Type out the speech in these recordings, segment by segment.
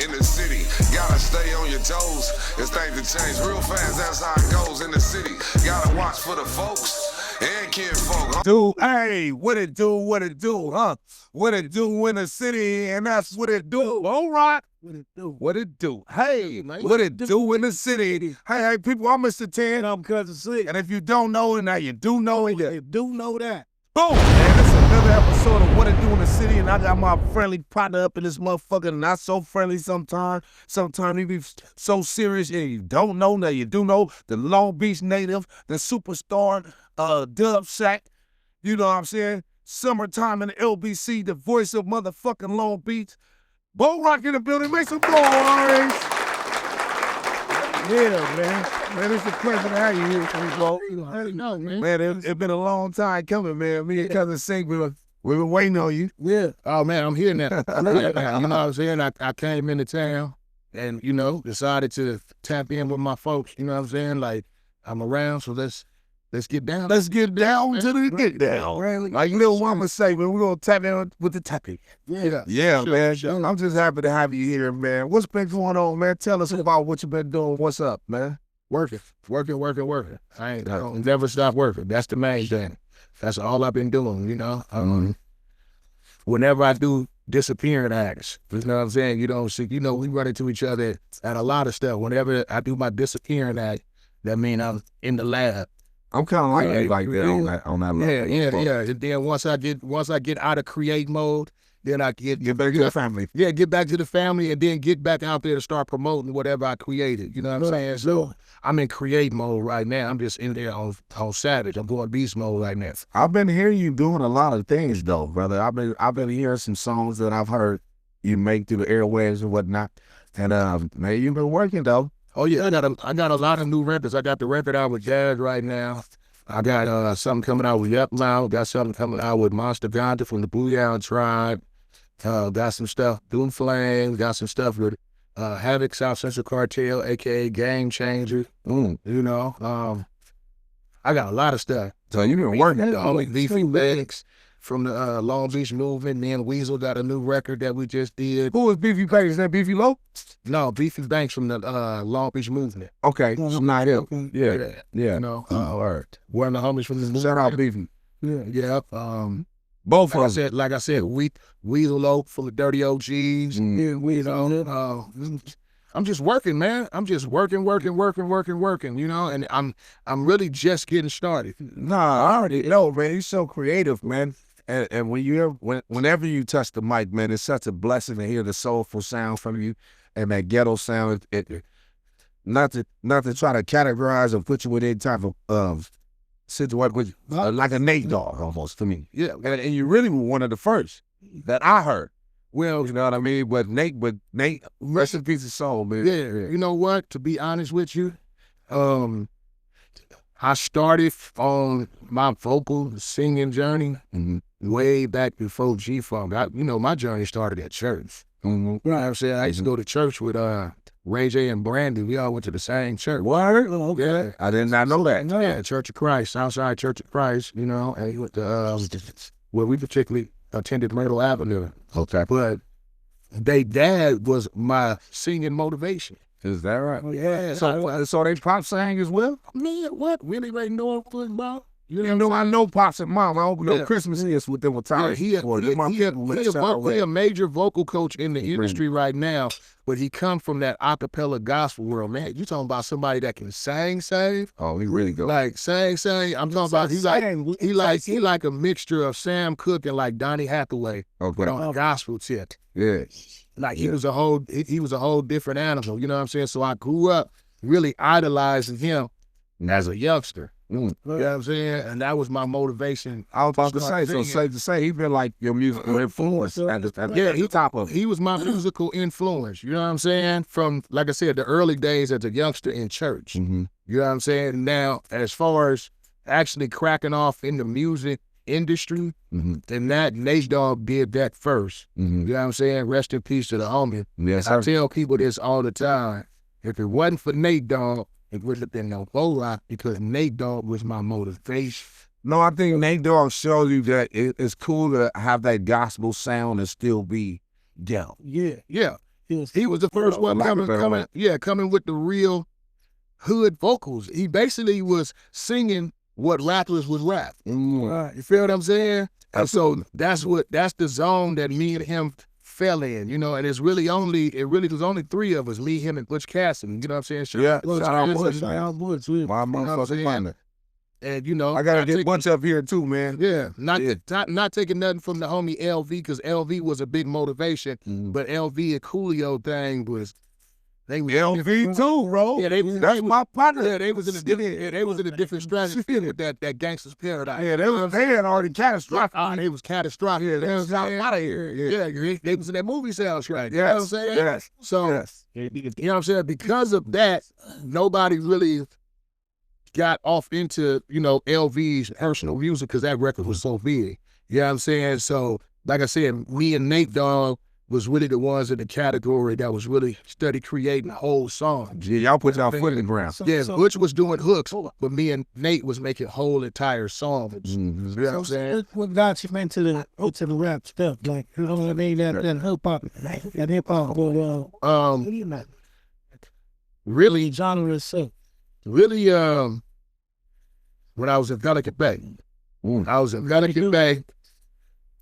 in the city. Gotta stay on your toes. It's things to change real fast, that's how it goes in the city. Gotta watch for the folks and kinfolk. Dude, hey, what it do, huh? What it do in the city, and that's what it do. Bo-Roc, what it do? Hey, what it do in the city? Hey, people, I'm Mr. 10. I'm Cousin Slick. And if you don't know it, now you do know it. You do know that. Boom! Man, it's another episode of What It Do in the City, and I got my friendly partner up in this motherfucker, not so friendly sometimes. Sometimes he be so serious, and you don't know, now you do know, the Long Beach native, the superstar, Dub Sack, you know what I'm saying? Summertime in the LBC, the voice of motherfucking Long Beach. Bo-Roc in the building, make some noise! Yeah, man. Man, it's a pleasure to have you here, Bo. No, man. Man, it's been a long time coming, man. Me and Cousin Sink, we've been waiting on you. Yeah. Oh, man, I'm here now. You know what I'm saying? I came into town and, decided to tap in with my folks. You know what I'm saying? Like, I'm around, so let's get down. Let's get down to the get down. Right. Like little mama say, man, we're going to tap in with the tapping. Yeah. Yeah, Sure, man. sure. I'm just happy to have you here, man. What's been going on, man? Tell us about what you've been doing. What's up, man? Working. I don't never stop working. That's the main thing. That's all I've been doing, Whenever I do disappearing acts, you know what I'm saying? You don't see, we run into each other at a lot of stuff. Whenever I do my disappearing act, that means I'm in the lab. I'm kind of like that on that level. Yeah. And then once I get out of create mode, then I get back to the family. Yeah, get back to the family, and then get back out there to start promoting whatever I created. You know what I'm saying? So I'm in create mode right now. I'm just in there on Savage. I'm going beast mode right now. I've been hearing you doing a lot of things though, brother. I've been hearing some songs that I've heard you make through the airwaves and whatnot. And man, you've been working though. Oh yeah, I got a lot of new records. I got the record out with Jazz right now. I got something coming out with Yep Loud. Got something coming out with Monster Ganja from the Booyah Tribe. Got some stuff doing Flames. Got some stuff with Havoc South Central Cartel, aka Game Changer. I got a lot of stuff. So you've been working though. Leafy Banks from the Long Beach movement. Me and Weasel got a new record that we just did. Who is Beefy Banks? Is that Beefy Low? No, Beefy Banks from the Long Beach movement. Okay, I'm not him. Yeah. All right. One of the homies from the movement. Shout out Beefy. Yeah. Both of them. Like I said, Weasel Low full of dirty OGs. I'm just working, man. I'm just working, and I'm really just getting started. Nah, I already know, man. You're so creative, man. And whenever you touch the mic, man, it's such a blessing to hear the soulful sound from you and that ghetto sound. Not to try to categorize or put you in any type of situation, like a Nate Dogg almost to me. Yeah, and you really were one of the first that I heard. Well, you know what I mean? But Nate, rest in peace of soul, man. Yeah, you know what? To be honest with you, I started on my vocal singing journey way back before G-Funk. My journey started at church. You know what I'm saying? I used to go to church with Ray J and Brandy. We all went to the same church. What? Yeah. I did not know that. Yeah, Church of Christ, Southside Church of Christ, and he went to, we particularly attended Myrtle Avenue. Okay. But they dad was my singing motivation. Is that right? Oh, yeah. So they pop sang as well? Man, what? Really know football? I know Pops and Mom. I don't know Christmas is with them time. He a major vocal coach in the industry right now, but he come from that acapella gospel world, man. You talking about somebody that can sing? Oh, he really good. Like sing. I'm talking about he like a mixture of Sam Cooke and like Donny Hathaway, but on a gospel tip. Yeah. Like he was a whole different animal. You know what I'm saying? So I grew up really idolizing him as a youngster. You know what I'm saying? And that was my motivation. I was about to say, so safe to say, he been like your musical influence. He was my musical influence. You know what I'm saying? From, like I said, the early days as a youngster in church. You know what I'm saying? Now, as far as actually cracking off in the music industry, then that Nate Dogg did that first. You know what I'm saying? Rest in peace to the homie. Yes, I tell people this all the time. If it wasn't for Nate Dogg, it would have been no Bo-Roc, because Nate Dogg was my motivation. No, I think Nate Dogg shows you that it's cool to have that gospel sound and still be ghetto. Yeah. He was the first one coming with the real hood vocals. He basically was singing what rappers would rap. You feel what I'm saying? And so that's the zone that me and him fell in, you know, and it really was only three of us, me, him, and Butch Cassidy, you know what I'm saying? Shout out Butch. My motherfucking partner. And you know, I gotta get Butch up here too, man. Yeah, not taking nothing from the homie LV, because LV was a big motivation, but LV and Coolio thing was LV too, bro. Yeah, that's my partner. Yeah, they was in a different strategy with that Gangsta's Paradise. Yeah, they had already catastrophic. They was catastrophic. Yeah, they was out of here. Yeah, they was in that movie soundtrack. Yes, you know what I'm saying? Yes. So you know what I'm saying? Because of that, nobody really got off into, you know, LV's personal music, because that record was so big. You know what I'm saying? So, like I said, me and Nate Dogg was really the ones in the category that was really study creating whole songs. Yeah, y'all put y'all foot in the ground. Butch was doing hooks, but me and Nate was making whole entire songs. You know what I'm saying? What got you into the rap stuff? Like, you know what I mean? That hip hop. Really, genre itself. Really, when I was in Pelican Bay,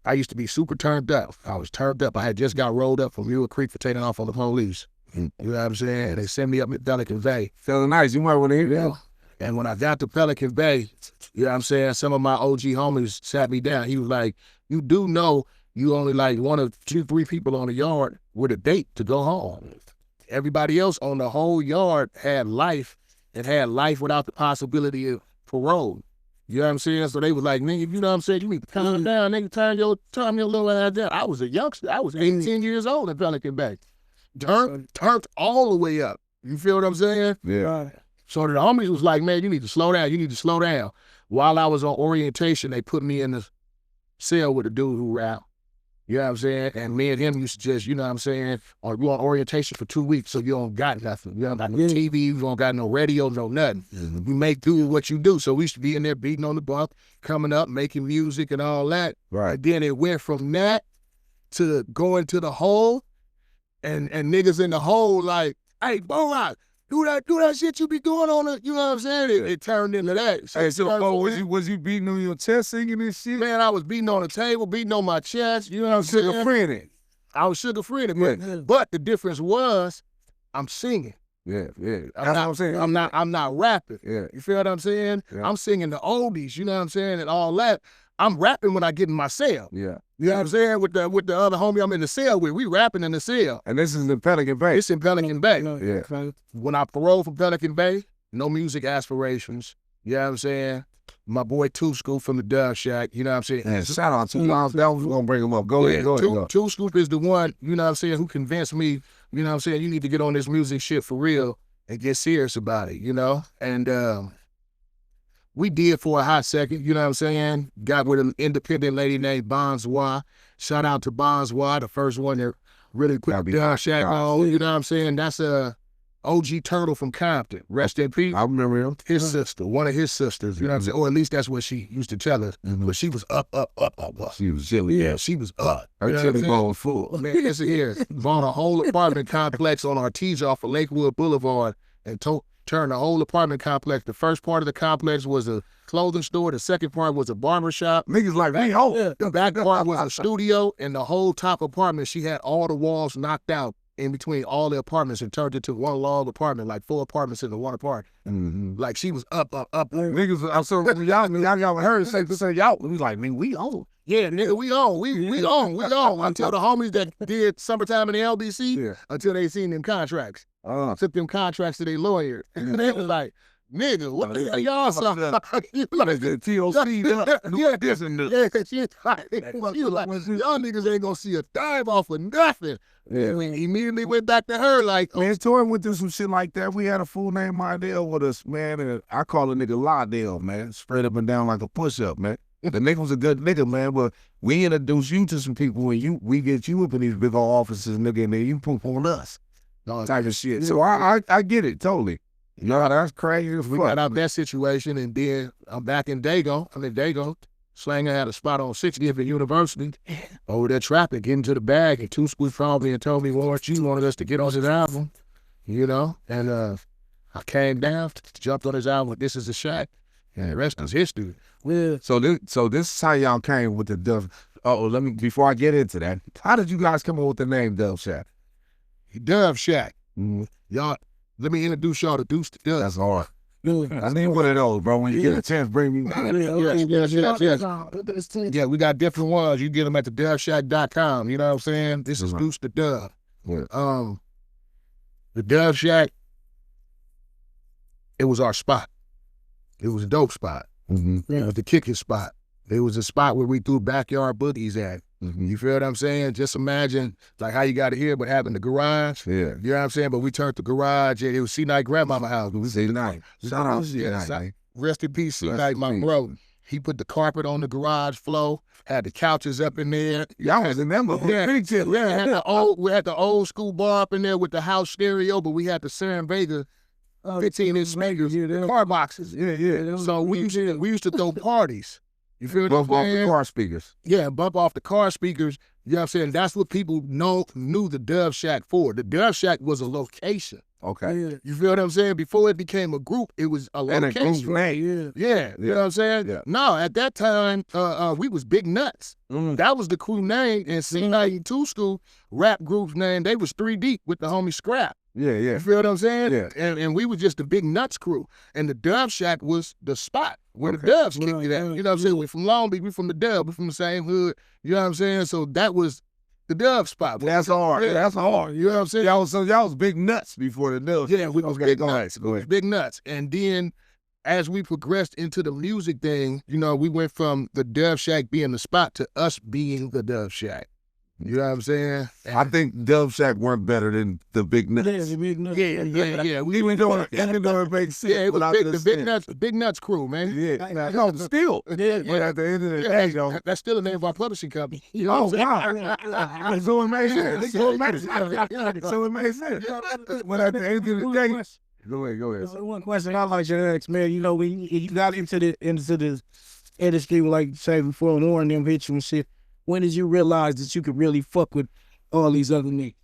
I used to be super turned up. I was turned up. I had just got rolled up from Mule Creek for taking off on the police. You know what I'm saying? And they sent me up to Pelican Bay. Feeling nice. You might want to hear that. And when I got to Pelican Bay, you know what I'm saying, some of my OG homies sat me down. He was like, you do know you only like one of 2-3 people on the yard with a date to go home. Everybody else on the whole yard had life, and had life without the possibility of parole. You know what I'm saying? So they was like, nigga, you know what I'm saying? You need to calm down, nigga, turn your little ass down. I was a youngster. I was 18 years old in Pelican Bay. Turned all the way up. You feel what I'm saying? Yeah. So the homies was like, man, you need to slow down. You need to slow down. While I was on orientation, they put me in the cell with a dude who rapped. You know what I'm saying? And me and him used to just, you know what I'm saying, you on orientation for 2 weeks, so you don't got nothing. You don't got no TV, you don't got no radio, no nothing. You make do with what you do. So we used to be in there beating on the bunk, coming up, making music and all that. Right. And then it went from that to going to the hole, and niggas in the hole like, hey, Bo-Roc, do that shit you be doing on it. You know what I'm saying? It turned into that. Hey, so was you beating on your chest singing this shit? Man, I was beating on the table, beating on my chest. You know what I'm saying? Schizophrenic. I was schizophrenic, but the difference was I'm singing. Yeah. That's what I'm saying. I'm not rapping. Yeah. You feel what I'm saying? Yeah. I'm singing the oldies, you know what I'm saying, and all that. I'm rapping when I get in my cell. Yeah. You know what I'm saying? With the other homie I'm in the cell with, we rapping in the cell. And this is in Pelican Bay. It's in Pelican Bay. Yeah. When I paroled from Pelican Bay, no music aspirations. You know what I'm saying? My boy Two Scoop from the Dove Shack, you know what I'm saying? And shout out to Miles. That was gonna bring him up. Go ahead. Two Scoop is the one, you know what I'm saying, who convinced me, you know what I'm saying, you need to get on this music shit for real and get serious about it, you know? And we did for a hot second, you know what I'm saying? Got with an independent lady named Bonsoir. Shout out to Bonsoir, the first one that really put Dove Shack on, you know what I'm saying? That's a OG Turtle from Compton. Rest in peace. I remember him. His sister, one of his sisters, you know what I'm saying? Or at least that's what she used to tell us. But she was up. She was silly. Yeah, she was up. Her chili bone full. Man, listen here. Bought a whole apartment complex on Artesia off of Lakewood Boulevard and turned the whole apartment complex. The first part of the complex was a clothing store. The second part was a barber shop. Niggas like, hey, ho. The back part was a studio, and the whole top apartment, she had all the walls knocked out in between all the apartments and turned into one long apartment, like 4 apartments into one apartment. Like she was up. Niggas, I'm so y'all heard say y'all. We like, man, we on. Yeah, nigga, we on. We on. Until the homies that did Summertime in the LBC, until they seen them contracts. Took them contracts to their lawyer. And they was like, nigga, what the hell y'all something? You like the TOC, yeah, this and this. Yeah, cause she was like, y'all niggas ain't gonna see a dime off of nothing. Yeah. We immediately went back to her like, man, Tori went through some shit like that. We had a fool named Mydell with us, man, and I call a nigga Lydell, man. Spread up and down like a push-up, man. The nigga was a good nigga, man, but we introduce you to some people and we get you up in these big old offices, nigga, and then you poop on us. Type of shit. So I get it, totally. You know, that's crazy as fuck. We got out that situation, and then I'm back in Dago. I'm in Dago, Slanger had a spot on 60th at University. Over there traffic, getting to the bag, and Two Schools called me and told me, Lawrence, you wanted us to get on his album, you know? And I came down, jumped on his album with This Is a Shot, and the rest is history. Yeah. So this is how y'all came with the Dove. Before I get into that, how did you guys come up with the name Dove Shack? Dove Shack. Y'all, let me introduce y'all to Deuce the Dove. That's hard. I need one of those, bro. When you get a chance, bring me. Yeah, we got different ones. You get them at the DoveShack.com. You know what I'm saying? This is Deuce the Dove. Yeah. The Dove Shack, it was our spot. It was a dope spot. It was the kicking spot. It was a spot where we threw backyard boogies at. You feel what I'm saying? Just imagine like how you got it here, but having the garage. Yeah. You know what I'm saying? But we turned the garage, and it was C-Night grandmama house. We say night. Shout out C-Night. Rest in peace, C-Night, my bro. He put the carpet on the garage floor, had the couches up in there. Y'all was in them. Yeah, we had the old school bar up in there with the house stereo, but we had the Sam Vega 15-inch speakers, car boxes. Yeah. So we used to throw parties. You feel what I'm Bump off saying? the car speakers. Yeah, bump off the car speakers. You know what I'm saying? That's what people knew the Dove Shack for. The Dove Shack was a location. Okay. You feel what I'm saying? Before it became a group, it was a And location. a group name. Yeah, you know what I'm saying? Yeah. No, at that time, we was Big Nuts. That was the crew name, and C92 School rap group's name. They was 3 Deep with the homie Scrap. Yeah. You feel what I'm saying? Yeah. And we was just the Big Nuts crew. And the Dove Shack was the spot where the Doves kicked it at. You know what I'm saying? We from Long Beach, we from the Dove, we from the same hood. You know what I'm saying? So that was the Dove spot. That's hard. Yeah. That's hard. You know what I'm saying? Y'all was big nuts before the Dove. Yeah, we was Big nuts. Go ahead. Big Nuts. And then as we progressed into the music thing, you know, we went from the Dove Shack being the spot to us being the Dove Shack. You know what I'm saying? I think Dove Shack weren't better than the Big Nuts. Yeah. We were doing it. Even though it makes sense. Yeah, it was the Big Nuts crew, man. Yeah. No, still. Yeah. But at the end of the day, though. That's still the name of our publishing company. You know Oh, what I'm saying? wow. So it makes sense. So it makes sense. But at the end of the day, go ahead. One question I like to ask, man. You know, when you got into the industry, like say before Lauren them hit you and shit. When did you realize that you could really fuck with all these other niggas?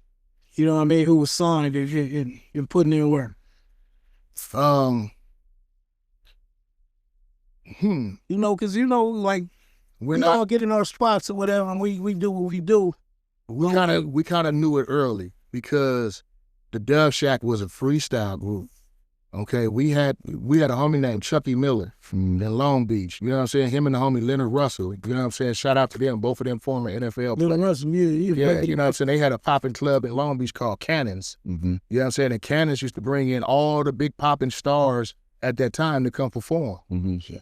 You know what I mean? Who was signed and putting in work? You know, because you know, like we all get in our spots or whatever, and we do what we do. We kind of knew it early because the Dove Shack was a freestyle group. Okay, we had a homie named Chucky Miller from Long Beach. You know what I'm saying? Him and the homie Leonard Russell. You know what I'm saying? Shout out to them. Both of them former NFL players. Leonard Russell, Yeah, you know what I'm saying? They had a popping club in Long Beach called Cannons. You know what I'm saying? And Cannons used to bring in all the big popping stars at that time to come perform.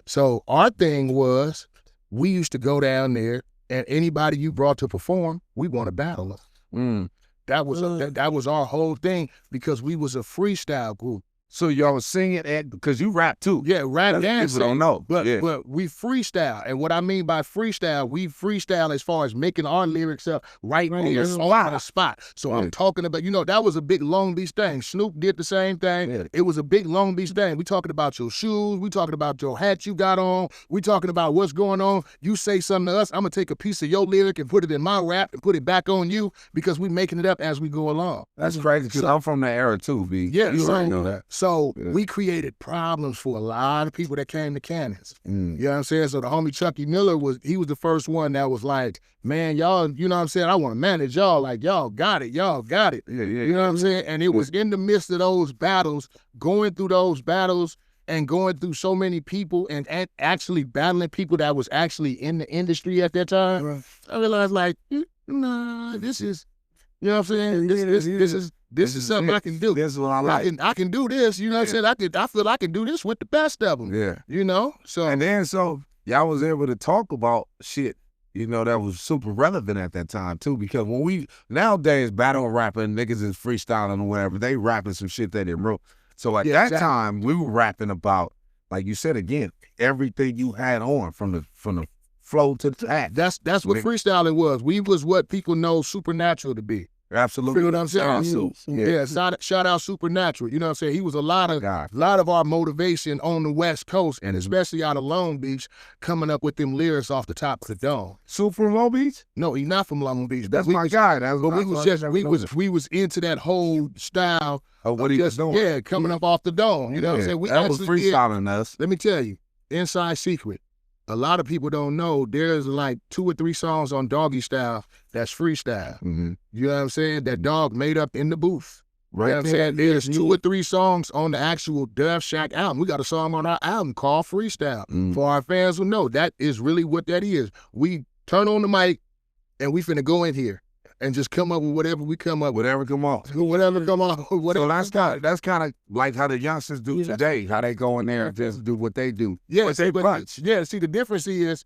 So our thing was we used to go down there, and anybody you brought to perform, we want to battle them. That was our whole thing because we was a freestyle group. So y'all was singing because you rap too. Yeah, rap and people don't know. But we freestyle. And what I mean by freestyle, we freestyle as far as making our lyrics up right on the spot. So I'm talking about, you know, that was a big Long Beach thing. Snoop did the same thing. Yeah. It was a big Long Beach thing. We talking about your shoes. We talking about your hat you got on. We talking about what's going on. You say something to us, I'm going to take a piece of your lyric and put it in my rap and put it back on you because we making it up as we go along. That's crazy because I'm from that era too, B. Yeah, you already know that. So we created problems for a lot of people that came to Cannons. You know what I'm saying? So the homie Chucky Miller was the first one that was like, man, y'all, you know what I'm saying? I want to manage y'all. Like, y'all got it. Yeah. You know what I'm saying? And it was in the midst of those battles, going through those battles and going through so many people and actually battling people that was actually in the industry at that time. Right. I realized like, nah, this is, you know what I'm saying? This is something I can do. This is what I like. I can do this. You know what I'm saying? I feel I can do this with the best of them. Yeah. You know? So y'all was able to talk about shit, you know, that was super relevant at that time too. Because when nowadays battle rapping, niggas is freestyling or whatever, they rapping some shit that they wrote. So at that time, we were rapping about, like you said again, everything you had on from the flow to the act. That's what freestyling was. We was what people know Supernatural to be. Absolutely. You know what I'm saying? Absolutely. Yeah, shout out Supernatural. You know what I'm saying? He was a lot of our motivation on the West Coast, and especially out of Long Beach, coming up with them lyrics off the top of the dome. Super from Long Beach? No, he's not from Long Beach. That's my guy. We was into that whole style of what he was doing. Yeah, coming up off the dome. You know what I'm saying? That was freestyling us. Let me tell you, inside secret. A lot of people don't know there's like 2 or 3 songs on Doggy Style that's freestyle. Mm-hmm. You know what I'm saying? That Dog made up in the booth. Right. You know what I'm saying? There's 2 or 3 songs on the actual Dove Shack album. We got a song on our album called Freestyle. For our fans who know, that is really what that is. We turn on the mic and we finna go in here and just come up with whatever we come up with. Whatever come off. Whatever come off. Whatever. So that's kind of like how the youngsters do today, how they go in there and just do what they do. Yeah, but they punch. Yeah, see, the difference is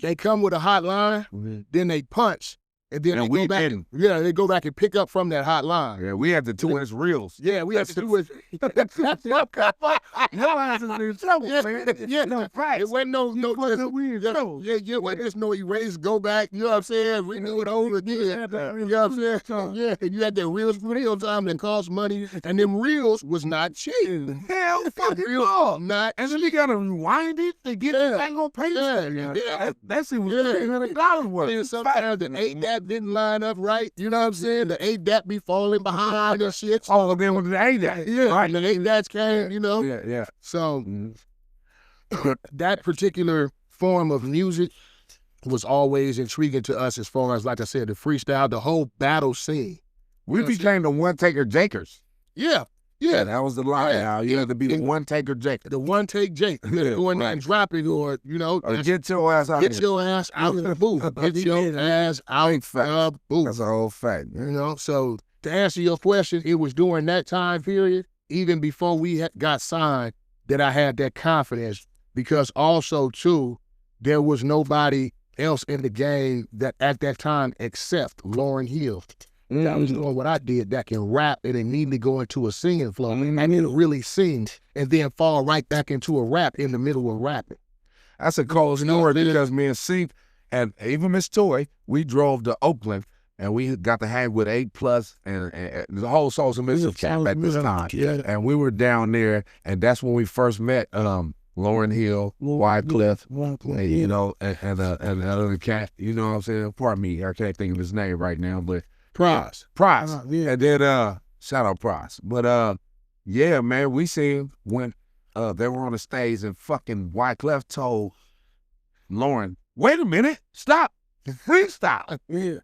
they come with a hot line, then they punch, and then they go back. They go back and pick up from that hot line. Yeah, we had the 2-inch reels. Yeah, we had to do it. Right. It wasn't there's no erase, go back. You know what I'm saying? We knew it over again. You know what I'm saying? Yeah, you had the reels for real time that cost money, and them reels was not cheap. Hell, fucking reels not. And then you gotta rewind it to get it back on page. That shit was $300 worth. Sometimes the 8 dap didn't line up right. You know what I'm saying? The 8 dap be falling behind and shit. All of them with the 8 dap. Yeah, right. The 8 daps came, you know? Yeah. So that particular form of music was always intriguing to us as far as, like I said, the freestyle, the whole battle scene. We became the one-taker Jakers. Yeah. That was the line. Yeah. You had to be the one-taker Jaker. The one-take Jake. Going and dropping or, you know. Or get your ass out Get your ass out of the booth. Get your ass out of the booth. That's a whole fact. You know, so to answer your question, it was during that time period, even before we got signed, that I had that confidence. Because also, too, there was nobody else in the game that at that time except Lauryn Hill. I was doing what I did that can rap and immediately go into a singing flow. I mean, really sing and then fall right back into a rap in the middle of rapping. That's a cold story because me and C and even Miss Toy, we drove to Oakland and we got to hang with 8+ and the whole Soul Submissive camp at this time. Yeah. And we were down there and that's when we first met Lauryn Hill, Wycliffe, you know, and the other cat, you know what I'm saying? Pardon me, I can't think of his name right now, but Prize. Yeah. And then shout out Prize. But yeah, man, we seen when they were on the stage and fucking Wyclef told Lauryn, wait a minute, stop. Freestyle. Yeah.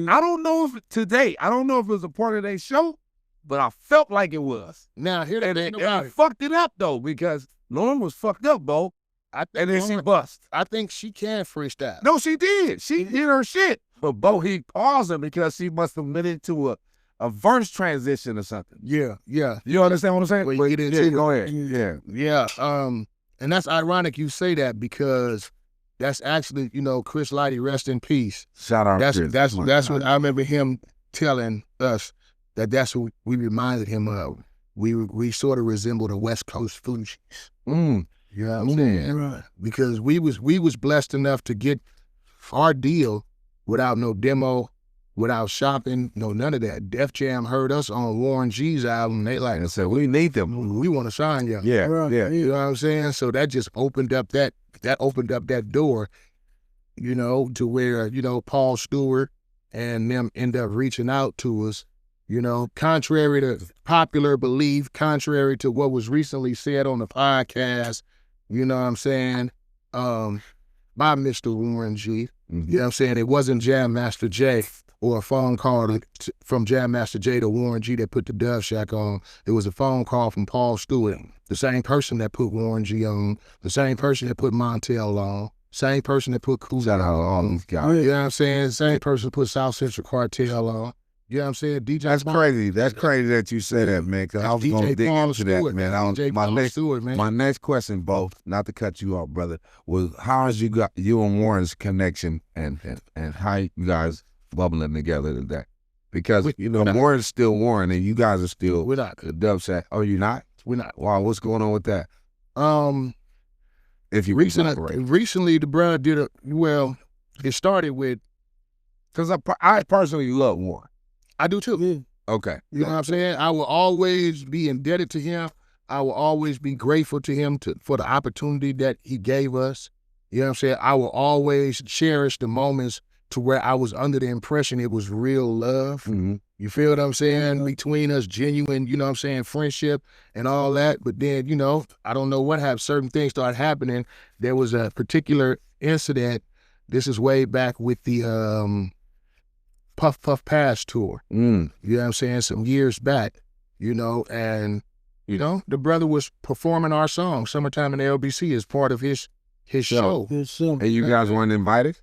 I don't know if it was a part of their show, but I felt like it was. Now here they fucked it up though, because Lauryn was fucked up, Bo. And then she bust. I think she can freestyle. No, she did. She did her shit. But Bo, he paused her because she must have been into a verse transition or something. Yeah. You understand what I'm saying? Well, go ahead. Yeah. And that's ironic you say that because that's actually, you know, Chris Lighty, rest in peace. Shout out Chris. That's what I remember him telling us that's what we reminded him of. We sort of resembled a West Coast Fugees. You know what I'm saying? Right. Because we was blessed enough to get our deal without no demo, without shopping, no none of that. Def Jam heard us on Warren G's album. They like, and said, we need them. We want to sign you. Yeah. You know what I'm saying? So that just opened up that door, you know, to where, you know, Paul Stewart and them end up reaching out to us, you know, contrary to popular belief, contrary to what was recently said on the podcast, you know what I'm saying, by Mr. Warren G. You know what I'm saying? It wasn't Jam Master Jay or a phone call from Jam Master Jay to Warren G that put the Dove Shack on. It was a phone call from Paul Stewart, the same person that put Warren G on, the same person that put Montel on, same person that put Cool Shout out all these guys. You know what I'm saying? The same person that put South Central Cartel on. You know what I'm saying? DJ That's crazy. That's crazy that you said that, man, because I was going to dig into that, man. My next question, Bo, not to cut you off, brother, was how has you and Warren's connection and how you guys bubbling together today? Because, you know, Warren's still Warren and you guys are still we're not. Dub Shack. Oh, you're not? We're not. Wow, what's going on with that? If you recently the brother did it started with, because I personally love Warren. I do too. Yeah. Okay. You know what I'm saying? I will always be indebted to him. I will always be grateful to him for the opportunity that he gave us. You know what I'm saying? I will always cherish the moments to where I was under the impression it was real love. Mm-hmm. You feel what I'm saying? Between us, genuine, you know what I'm saying, friendship and all that. But then, you know, I don't know what happened. Certain things started happening. There was a particular incident. This is way back with the Puff Puff Pass tour. Mm. You know what I'm saying? Some years back, you know, and, you know, the brother was performing our song, Summertime in the LBC, as part of his show. And you guys weren't invited?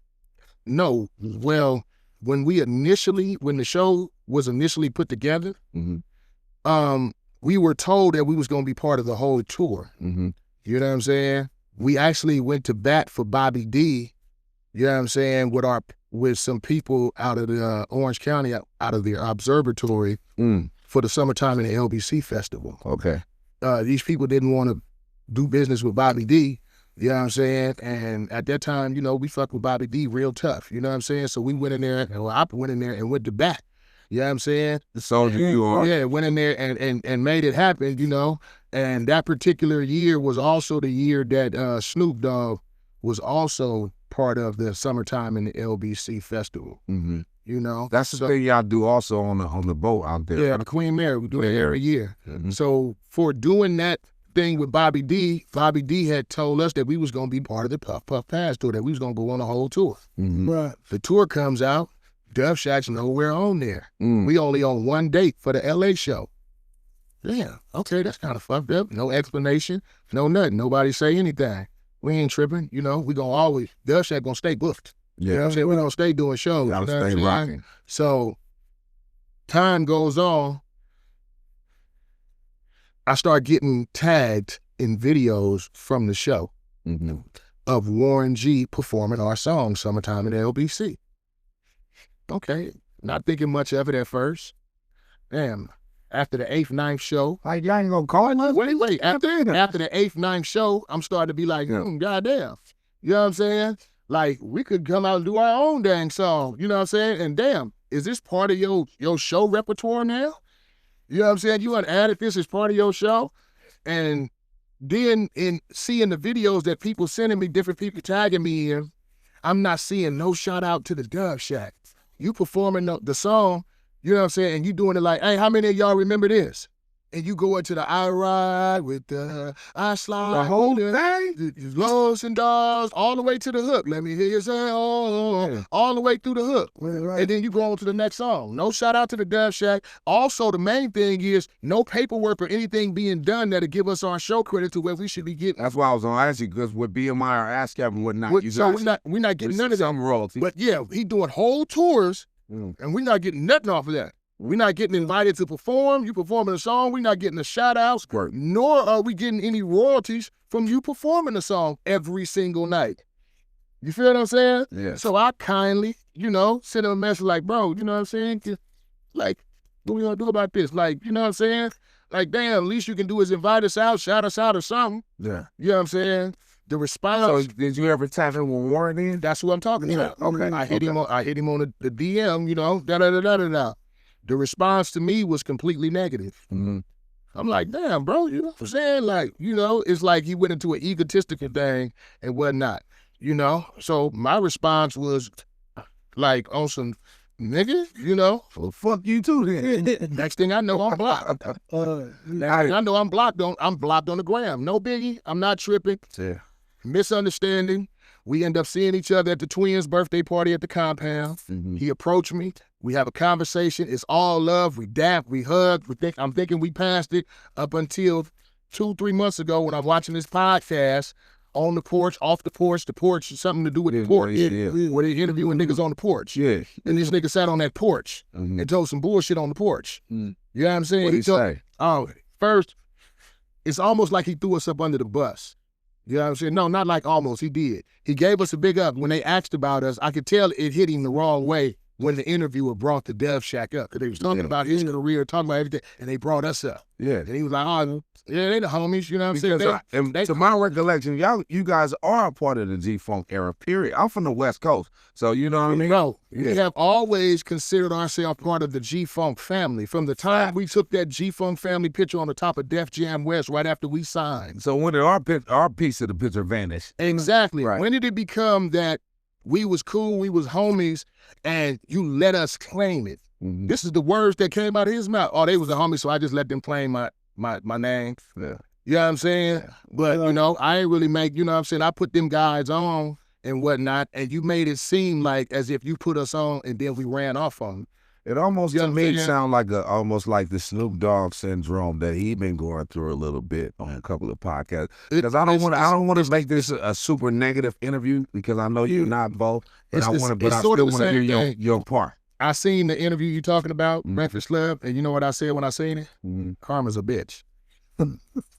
No. Well, when the show was initially put together, Mm-hmm. We were told that we was going to be part of the whole tour. Mm-hmm. You know what I'm saying? We actually went to bat for Bobby D, you know what I'm saying, with some people out of the Orange County, out of the observatory for the Summertime in the LBC Festival. Okay. These people didn't want to do business with Bobby D, you know what I'm saying? And at that time, you know, we fucked with Bobby D real tough, you know what I'm saying? So we went in there, I went in there and went to bat, you know what I'm saying? The soldier you are. Yeah, went in there and made it happen, you know? And that particular year was also the year that Snoop Dogg was also part of the Summertime in the LBC Festival, Mm-hmm. you know? That's the thing y'all do also on the boat out there. Yeah, the Queen Mary, we do it every year. Mm-hmm. So for doing that thing with Bobby D had told us that we was going to be part of the Puff Puff Pass tour, that we was going to go on the whole tour. Mm-hmm. Right. The tour comes out, Dove Shack's nowhere on there. Mm. We only on one date for the LA show. Damn, okay, that's kind of fucked up. No explanation, no nothing. Nobody say anything. We ain't tripping, you know. We gonna always, Dove Shack gonna stay booked. Yeah. You know what I'm saying? We gonna stay doing shows. Y'all you know what stay I'm saying? rocking. So time goes on. I start getting tagged in videos from the show Mm-hmm. of Warren G performing our song, Summertime in the LBC. Okay, not thinking much of it at first. Damn, after the 8th, 9th show, Like, y'all ain't gonna call him? wait, after the 8th, 9th show, I'm starting to be like, goddamn. You know what I'm saying? Like, we could come out and do our own dang song, you know what I'm saying? And damn, is this part of your show repertoire now? You know what I'm saying? You added this as part of your show? And then in seeing the videos that people sending me, different people tagging me in, I'm not seeing no shout out to the Dove Shack. You performing the song, you know what I'm saying? And you doing it like, hey, how many of y'all remember this? And you go into the I ride with the I slide. The whole thing? The lows and dogs, all the way to the hook. Let me hear you say, oh, all the way through the hook. Right. And then you go on to the next song. No shout out to the Dove Shack. Also, the main thing is no paperwork or anything being done that'll give us our show credit to where we should be getting. That's why I was gonna ask you, because with BMI or ASCAP and whatnot, you So guys, we're not getting none of that. some royalty. But yeah, he doing whole tours, Mm. and we're not getting nothing off of that. We're not getting invited to perform. You performing a song, we're not getting a shout outs, Right. nor are we getting any royalties from you performing the song every single night. You feel what I'm saying? Yeah. So I kindly, you know, send him a message like, bro, you know what I'm saying? Like, what we gonna do about this? Like, you know what I'm saying? Like, damn, at least you can do is invite us out, shout us out or something. Yeah. You know what I'm saying? The response. So did you ever tap in with Warren in? That's what I'm talking about. Okay. I hit him on the DM, you know, da-da-da-da-da-da. The response to me was completely negative. Mm-hmm. I'm like, damn, bro, you know what I'm saying? Like, you know, it's like he went into an egotistical thing and whatnot, you know? So my response was like on nigga, you know? Well, fuck you too then. Next thing I know, I'm blocked. I know I'm blocked on the gram. No biggie. I'm not tripping. Yeah. Misunderstanding. We end up seeing each other at the twins' birthday party at the compound. Mm-hmm. He approached me. We have a conversation. It's all love. We dap. We hug. I'm thinking we passed it up until 2-3 months ago when I'm watching this podcast on the porch, off the porch. The porch is something to do with the porch. Yeah. Where they interviewing niggas on the porch. Yeah. And this nigga sat on that porch Mm-hmm. and told some bullshit on the porch. Mm. You know what I'm saying? What did he say? Oh, first, it's almost like he threw us up under the bus. You know what I'm saying? No, not like almost. He did. He gave us a big up. When they asked about us, I could tell it hit him the wrong way when the interviewer brought the Def Shack up, because they was talking about his career, talking about everything, and they brought us up. Yeah. And he was like, oh, yeah, they the homies, you know what I'm saying? And to my recollection, you guys are a part of the G-Funk era, period. I'm from the West Coast, so you know what I mean? No, we have always considered ourselves part of the G-Funk family. From the time we took that G-Funk family picture on the top of Def Jam West right after we signed. So when did our piece of the picture vanish? Exactly. Right. When did it become that we was cool, we was homies, and you let us claim it? Mm-hmm. This is the words that came out of his mouth. Oh, they was the homies, so I just let them claim my name. Yeah. You know what I'm saying? But, you know, I ain't really make, you know what I'm saying? I put them guys on and whatnot, and you made it seem like as if you put us on and then we ran off on them. It almost You know to what I'm me saying? sound like almost like the Snoop Dogg syndrome that he been going through a little bit on a couple of podcasts. Because I don't want to make this a super negative interview because I know you're not both. But I still want to hear your part. I seen the interview you talking about, Breakfast Club, and you know what I said when I seen it? Karma's a bitch.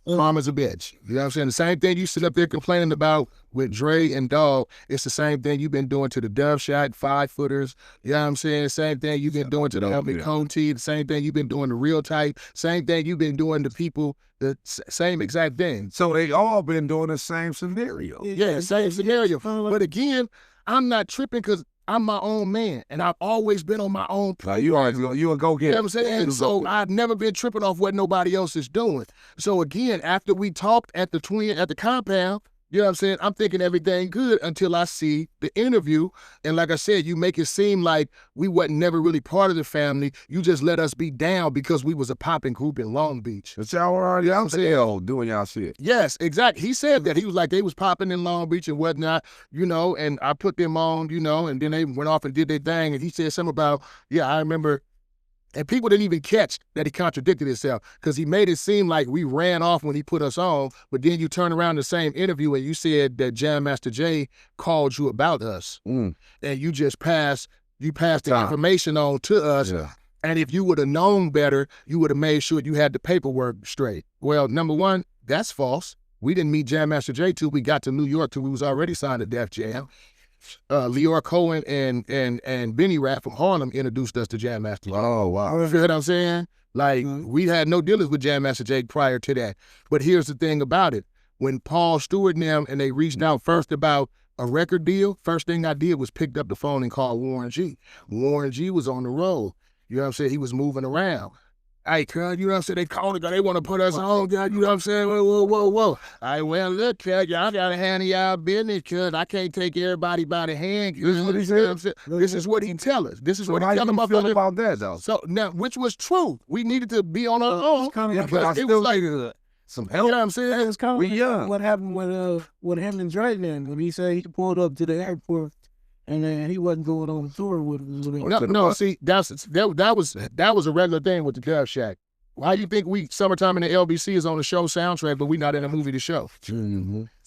Karma's a bitch. You know what I'm saying? The same thing you sit up there complaining about with Dre and Dog, it's the same thing you've been doing to the Dove Shot 5-footers. You know what I'm saying? The same thing you've been doing to the Helmet Conti, the same thing you've been doing to Real Type, same thing you've been doing to people, the same exact thing. So they all been doing the same scenario. Yeah, same scenario. But again, I'm not tripping because I'm my own man, and I've always been on my own. You a go-getter. You know what I'm saying? So I've never been tripping off what nobody else is doing. So again, after we talked at the compound, you know what I'm saying? I'm thinking everything good until I see the interview. And like I said, you make it seem like we wasn't never really part of the family. You just let us be down because we was a popping group in Long Beach. But y'all were already out there doing y'all shit. Yes, exactly. He said that. He was like, they was popping in Long Beach and whatnot, you know, and I put them on, you know, and then they went off and did their thing. And he said something about, yeah, I remember. And people didn't even catch that he contradicted himself because he made it seem like we ran off when he put us on, but then you turn around the same interview and you said that Jam Master Jay called you about us. And you just passed the information on to us. Yeah. And if you would have known better, you would have made sure you had the paperwork straight. Well, number one, that's false. We didn't meet Jam Master Jay till we got to New York, till we was already signed to Def Jam. Leor Cohen and Benny Rat from Harlem introduced us to Jam Master Jay. Oh, wow. You feel what I'm saying? Like, we had no dealings with Jam Master Jay prior to that. But here's the thing about it. When Paul Stewart and them, and they reached out first about a record deal, first thing I did was picked up the phone and called Warren G. Warren G was on the road. You know what I'm saying? He was moving around. Hey, cuz, you know what I'm saying? They called it, they want to put us on, God, you know what I'm saying? Whoa. All right, well, look, cuz, y'all got to handle y'all business, cuz. I can't take everybody by the hand. This is what he said? You know what I'm saying? This is what he tell us. This is what he tell them about that, though. So, now, which was true. We needed to be on our own. But I still like some help. You know what I'm saying? It's kind of We young. what happened with him and Dre then, when he said he pulled up to the airport and then he wasn't going on tour with him. No, see, that was a regular thing with the Dove Shack. Why do you think Summertime in the LBC is on the show soundtrack, but we not in a movie to show?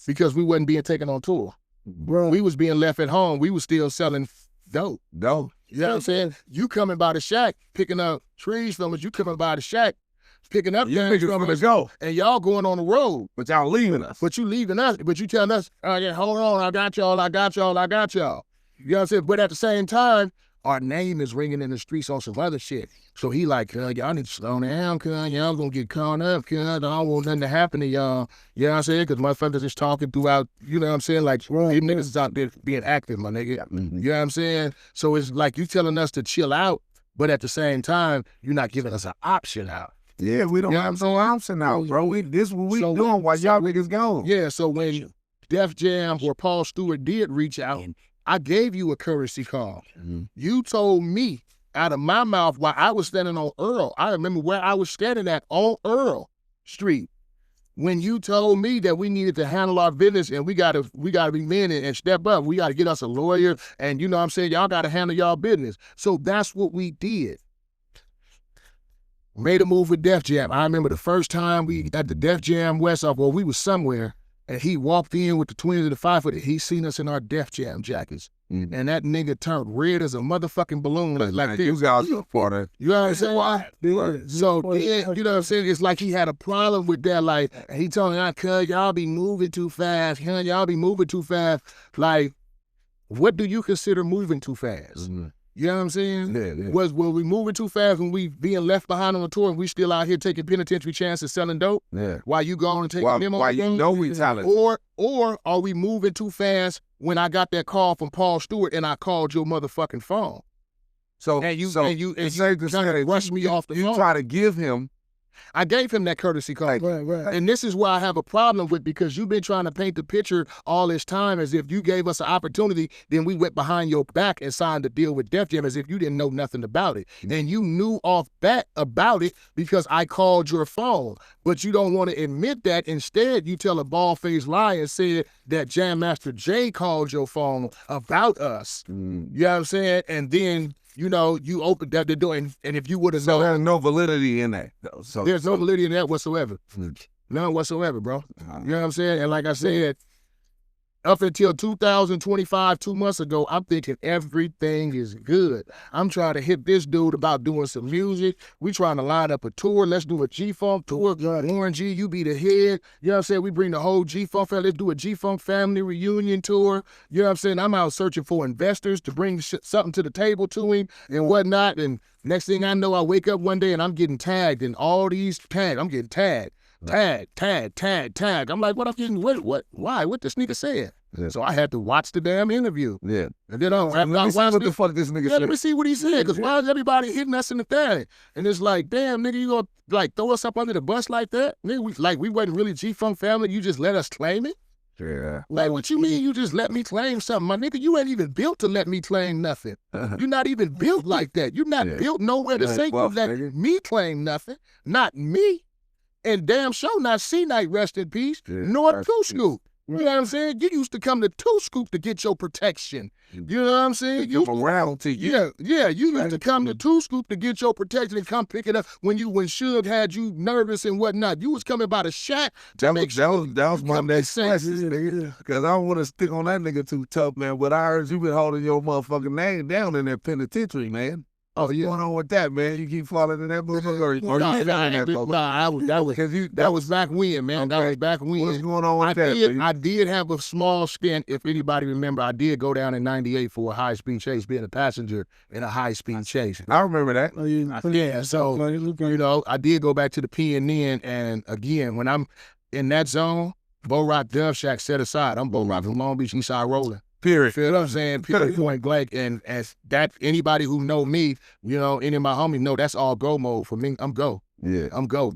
Because we wasn't being taken on tour. Bro. We was being left at home. We was still selling dope. You know what I'm saying? You coming by the shack, picking up trees from us. You coming by the shack, picking up things from us. Go. And y'all going on the road. But y'all leaving us. But you leaving us. But you telling us, oh, yeah, hold on, I got y'all. You know what I'm saying? But at the same time, our name is ringing in the streets on some other shit. So he like, y'all need to slow down, cuz. Y'all gonna get caught up, cuz. I don't want nothing to happen to y'all. You know what I'm saying? Because motherfuckers is talking throughout, you know what I'm saying? Like, them niggas is out there being active, my nigga. You know what I'm saying? So it's like you telling us to chill out, but at the same time, you're not giving us an option out. Yeah, we don't have no option out, bro. This is what we doing while y'all niggas gone. Yeah, so when Def Jam or Paul Stewart did reach out, I gave you a courtesy call. You told me out of my mouth while I was standing on Earl. I remember where I was standing at on Earl Street when you told me that we needed to handle our business and we gotta be men and step up. We gotta get us a lawyer, and you know what I'm saying, y'all gotta handle y'all business. So that's what we did. Made a move with Def Jam. I remember the first time we at the Def Jam West off, well, we was somewhere. And he walked in with the twins and the 5-footer. He seen us in our Def Jam jackets. And that nigga turned red as a motherfucking balloon. Like this. You guys for that. You know what I'm saying? So, you know what I'm saying? It's like he had a problem with that. Like, he told me, cuz, y'all be moving too fast. Y'all be moving too fast. Like, what do you consider moving too fast? You know what I'm saying? Yeah. Were we moving too fast when we being left behind on the tour and we still out here taking penitentiary chances selling dope? Yeah. While you going and taking memo? Why you know we talented? Or are we moving too fast when I got that call from Paul Stewart and I called your motherfucking phone? So You rush me off the phone. You try to give him. I gave him that courtesy call. Right. And this is where I have a problem with, because you've been trying to paint the picture all this time as if you gave us an opportunity, then we went behind your back and signed a deal with Def Jam as if you didn't know nothing about it. And you knew off bat about it because I called your phone. But you don't want to admit that. Instead, you tell a bald-faced lie and say that Jam Master Jay called your phone about us. You know what I'm saying? And then, you know, you opened up the door, and if you would have known. There's no validity in that, though. There's no validity in that whatsoever. None whatsoever, bro. You know what I'm saying? And like I said, up until 2025, 2 months ago, I'm thinking everything is good. I'm trying to hit this dude about doing some music. We trying to line up a tour. Let's do a G-Funk tour. Warren G, you be the head. You know what I'm saying? We bring the whole G-Funk family. Let's do a G-Funk family reunion tour. You know what I'm saying? I'm out searching for investors to bring something to the table to him and whatnot. And next thing I know, I wake up one day and I'm getting tagged in all these tags. I'm getting tagged. Tag. I'm like, what I'm getting, what, why, what this nigga said? Yeah. So I had to watch the damn interview. Yeah. And then what the fuck this nigga said? Let me see what he said, because why is everybody hitting us in the thing? And it's like, damn, nigga, you gonna like throw us up under the bus like that? Nigga, we wasn't really G-Funk family, you just let us claim it? Yeah. Like, what you mean you just let me claim something? My nigga, you ain't even built to let me claim nothing. You're not even built like that. You're not built nowhere to say you let me claim nothing, not me. And damn sure not C-Night, rest in peace, nor Two Scoop. You know what I'm saying? You used to come to Two Scoop to get your protection. You know what I'm saying? You come around to you. Yeah. You used to come to Two Scoop to get your protection and come pick it up when Suge had you nervous and whatnot. You was coming by the shack to that was my next question, nigga. Because I don't want to stick on that nigga too tough, man. But I heard you been holding your motherfucking name down in that penitentiary, man. Oh, yeah. What's going on with that, man? You keep falling in that motherfucker, or you that was back when, man. That was back when. What's going on with that? I did have a small stint, if anybody remember. I did go down in '98 for a high-speed chase, being a passenger in a high-speed chase. I remember that. Yeah, so, you know, I did go back to the PNN, and again, when I'm in that zone, Bo-Roc Dove Shack set aside. I'm Bo-Roc from Long Beach, Eastside rolling. Period. Feel what I'm saying? Period. Point blank. And as that, anybody who know me, you know, any of my homies know that's all go mode for me. I'm go. Yeah. I'm go.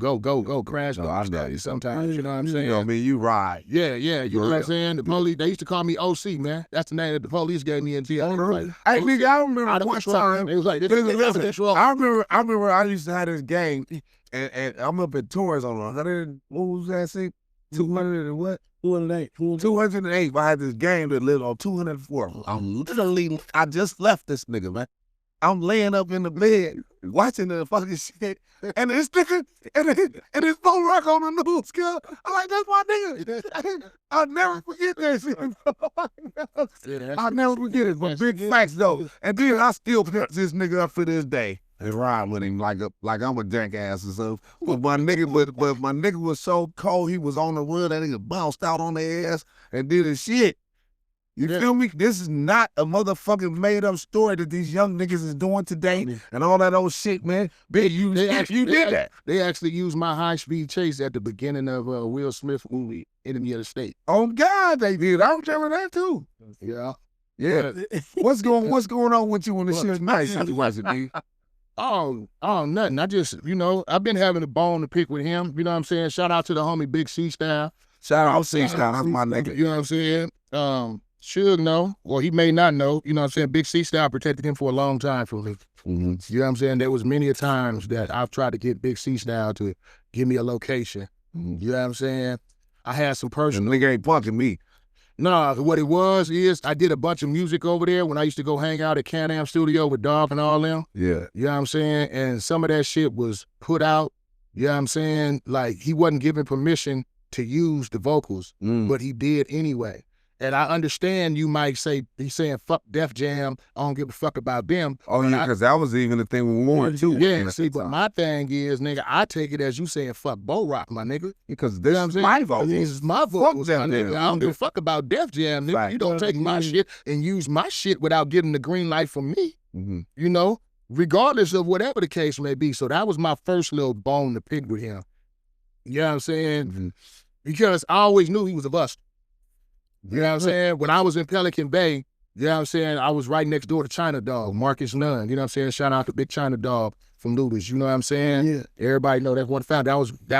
Crash. No, I know you sometimes. You know what I'm saying? You know me, you ride. Yeah. You know what I'm saying? The police, they used to call me OC, man. That's the name that the police gave me in jail. Hey, nigga, I remember one time. It was like, I remember I used to have this game, and I'm up at Torrance on 100, what was that shit? 200 and what? 208. I had this game that lived on 204. I just left this nigga, man. I'm laying up in the bed watching the fucking shit, and this nigga, and it's Bo-Roc on the news, girl. I'm like, that's my nigga. I'll never forget that shit. I'll never forget it. But big facts though, and then I still pick this nigga up for this day and ride with him like I'm a jank ass or something. But my nigga was so cold, he was on the road, that nigga bounced out on their ass and did his shit. You feel me? This is not a motherfucking made up story that these young niggas is doing today and all that old shit, man. Big, you did that. They actually used my high-speed chase at the beginning of Will Smith movie, Enemy of the State. Oh God, they did. I remember that too. Yeah. What's going on with you on the shit? Nice. How you watch it, nigga? Oh, nothing. I just, you know, I've been having a bone to pick with him. You know what I'm saying? Shout out to the homie Big C-Style. Shout out C-Style. That's my nigga. You know what I'm saying? Should know, or he may not know, you know what I'm saying? Big C-Style protected him for a long time for me. Mm-hmm. You know what I'm saying? There was many a times that I've tried to get Big C-Style to give me a location. Mm-hmm. You know what I'm saying? I had some personal... The nigga ain't punking me. No, what it was is I did a bunch of music over there when I used to go hang out at Can-Am Studio with Dog and all them. Yeah. You know what I'm saying? And some of that shit was put out, you know what I'm saying? Like, he wasn't given permission to use the vocals, but he did anyway. And I understand you might say, he's saying, fuck Def Jam, I don't give a fuck about them. Oh, yeah, because that was even the thing with Warren, too. Yeah, see, but my thing is, nigga, I take it as you saying, fuck Bo-Roc, my nigga. Because this is my vote. This is my vote, my nigga. I don't give a fuck about Def Jam, nigga. Right. You don't take my shit and use my shit without getting the green light from me. you know, regardless of whatever the case may be. So that was my first little bone to pick with him. You know what I'm saying? Because I always knew he was a buster. You know what I'm saying? When I was in Pelican Bay, you know what I'm saying, I was right next door to China Dog, Marcus Nunn. You know what I'm saying? Shout out to Big China Dog from Ludas. You know what I'm saying? Yeah. Everybody know that's one found. That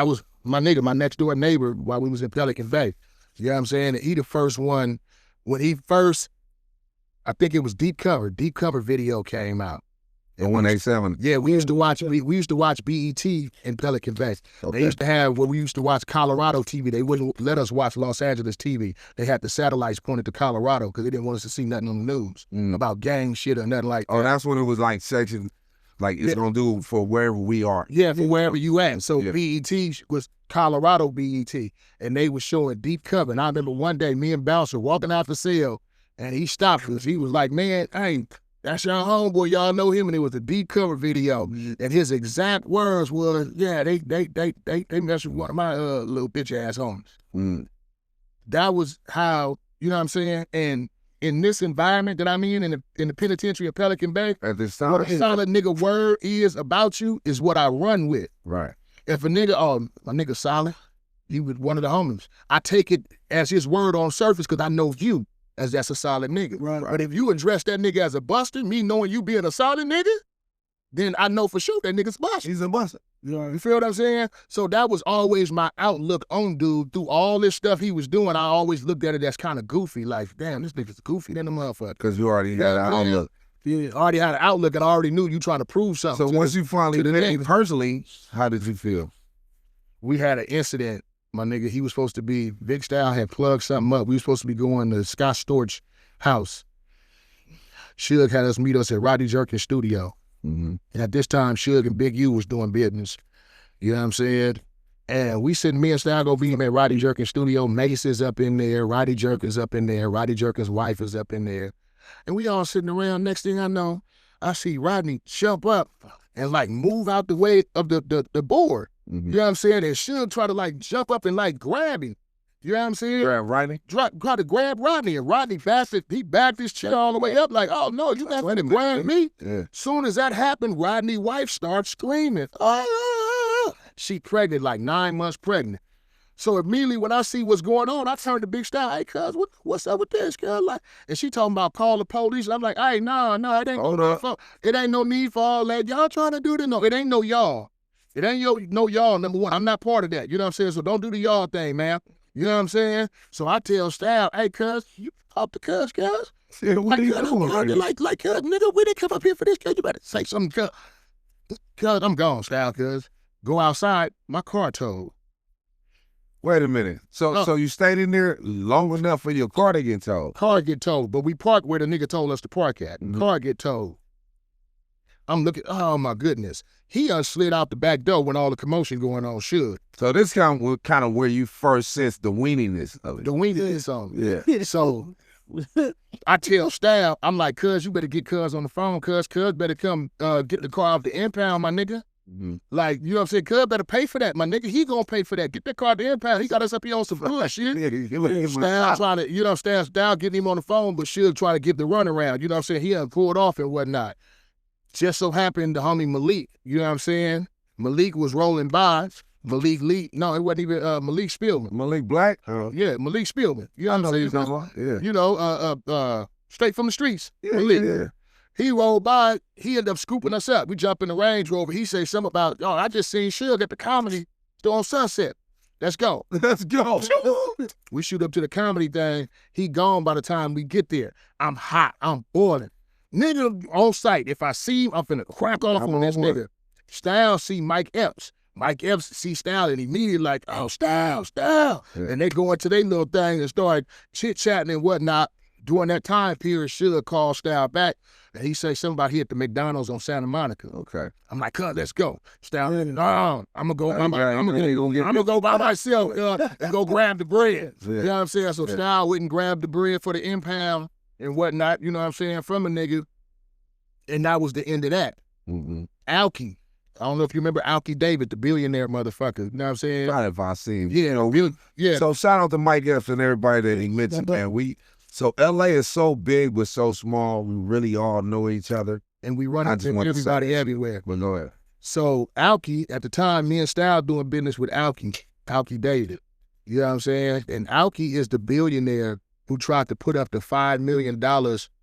was my nigga, my next door neighbor while we was in Pelican Bay. You know what I'm saying? And he the first one, when he first, I think it was Deep Cover video came out. And 187. Yeah, we used to watch BET in Pelican Bay. Okay. They used to have where we used to watch Colorado TV. They wouldn't let us watch Los Angeles TV. They had the satellites pointed to Colorado because they didn't want us to see nothing on the news about gang shit or nothing like that. Oh, that's when it was like section, like it's gonna do for wherever we are. Yeah, for wherever you at. So Yeah. BET was Colorado BET, and they was showing Deep Cover. And I remember one day, me and Bouncer walking out the cell, and he stopped us. He was like, "Man, hey, that's your homeboy. Y'all know him." And it was a Deep Cover video, and his exact words was, "Yeah, they messed with one of my little bitch ass homies." That was how, you know what I'm saying. And in this environment that I'm in the penitentiary of Pelican Bay, At this what a time. solid nigga word is about you is what I run with. Right. If a nigga, my nigga solid, he was one of the homies. I take it as his word on surface because I know you as that's a solid nigga. Right. But if you address that nigga as a buster, me knowing you being a solid nigga, then I know for sure that nigga's buster. He's a buster. You feel what I'm saying? So that was always my outlook on dude. Through all this stuff he was doing, I always looked at it as kind of goofy. Like, damn, this nigga's goofy than a motherfucker. Because you already had an outlook. Yeah, I already had an outlook and I already knew you trying to prove something. So to once the- you finally to the met nigga. personally, how did you feel? We had an incident, my nigga. He was supposed to be, Big Style had plugged something up. We were supposed to be going to Scott Storch house. Suge had us meet us at Roddy Jerkins' studio. And at this time, Suge and Big U was doing business. You know what I'm saying? And we sitting, me and Style go be at Roddy Jerkins' studio. Mace is up in there. Roddy Jerkins up in there. Roddy Jerkins' wife is up in there. And we all sitting around. Next thing I know, I see Rodney jump up and like move out the way of the board. You know what I'm saying? And Suge try to like jump up and like grab him. You know what I'm saying? Grab Rodney? Try to grab Rodney, and Rodney backed his chair all the way up like, "Oh no, you not gonna grab me." Yeah. Soon as that happened, Rodney's wife starts screaming. "Ah!" She pregnant, like 9 months pregnant. So immediately when I see what's going on, I turn to Big Style. "Hey, cuz, what's up with this, cuz?" Like, and she talking about call the police. And I'm like, "Hey, no, it ain't. Hold up. It ain't no need for all that. Y'all trying to do this? No, it ain't no y'all. It ain't no y'all. Number one, I'm not part of that. You know what I'm saying? So don't do the y'all thing, man. You know what I'm saying? So I tell Style, "Hey, cuz, you talk to cuz. Yeah, what are you Like, doing? like, cuz, nigga, we didn't come up here for this, cuz. You better say something, cuz. Cuz, I'm gone, Style, cuz. Go outside, my car towed. Wait a minute. So you stayed in there long enough for your car to get towed? Car get towed, but we park where the nigga told us to park at. Car get towed. I'm looking, oh my goodness. He slid out the back door when all the commotion going on, Suge. So this kind of where you first sensed the weaniness of it. The wind is on. Yeah. So I tell Style, I'm like, cuz, you better get cuz on the phone, cuz better come get the car off the impound, my nigga. Like, you know what I'm saying? Cuz better pay for that, my nigga. He gonna pay for that. Get that car off the impound. He got us up here on some bullshit. Style trying to, you know, Style getting him on the phone, but Suge trying to get the runaround. You know what I'm saying? He done pulled off and whatnot. Just so happened the homie Malik, you know what I'm saying? Malik was rolling by. Malik Lee, no, it wasn't even Malik Spielman. Malik Black? Yeah, Malik Spielman. You know what I'm saying? Yeah. You know, straight from the streets. Yeah, Malik. yeah. He rolled by, he ended up scooping us up. We jump in the Range Rover. He say something about, "Oh, I just seen Suge at the comedy store on Sunset. Let's go." Let's go. We shoot up to the comedy thing. He gone by the time we get there. I'm hot. I'm boiling. Nigga on site. If I see him, I'm finna crack off on this nigga. Style see Mike Epps. Mike Epps see Style and immediately like, "Oh, Style. Yeah. And they go into their little thing and start chit-chatting and whatnot. During that time period, Suge called Style back and he say something about he at the McDonald's on Santa Monica. Okay. I'm like, "Cuz, let's go." Style, "No, I'm gonna go. I'm gonna gonna go by myself and go grab the bread." Yeah. You know what I'm saying? So Style went and grabbed the bread for the impound and whatnot, you know what I'm saying, from a nigga. And that was the end of that. Alki. I don't know if you remember Alki David, the billionaire motherfucker. You know what I'm saying? Right, if I see him. Yeah, yeah. So shout out to Mike Epps and everybody that he mentioned, man. So LA is so big but so small. We really all know each other. and we run I into just want to everybody say- everywhere. Well, go ahead. So Alki, at the time, me and Style doing business with Alki David. You know what I'm saying? And Alki is the billionaire who tried to put up the $5 million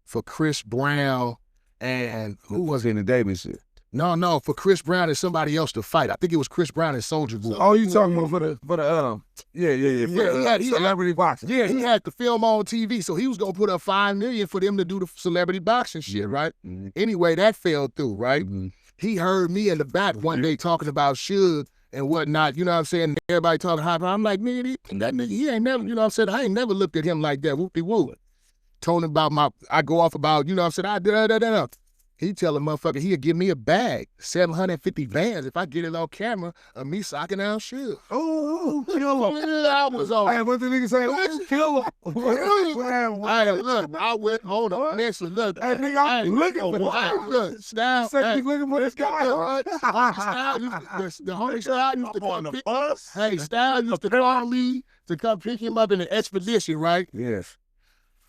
for Chris Brown and Who was in the Davis shit? no, for Chris Brown and somebody else to fight. I think it was Chris Brown and Soulja Boy. Oh, you talking about for the yeah. Yeah, he had- celebrity boxing. Yeah, he had to film on TV, so he was gonna put up $5 million for them to do the celebrity boxing shit, right? Mhm. Anyway, that fell through, right? Mhm. He heard me in the back one day talking about Suge and whatnot, you know what I'm saying? Everybody talking high. I'm like, nigga, that nigga, he ain't never, you know what I'm saying? I ain't never looked at him like that, whoop-de-whoop. Told him about I go off about, you know what I'm saying? He tell a motherfucker he'll give me a bag, 750 bands if I get it on camera of me socking down Suge. Oh, kill him. I was on. Hey, what the nigga say? Let's kill him. I went, hold on, listen, look. Hey, nigga, I'm looking for Hey, look, Style, Say, looking for this guy. Style the homie Style used to come pick, bus. hey, Style used to call me to come pick him up in an expedition, right? Yes.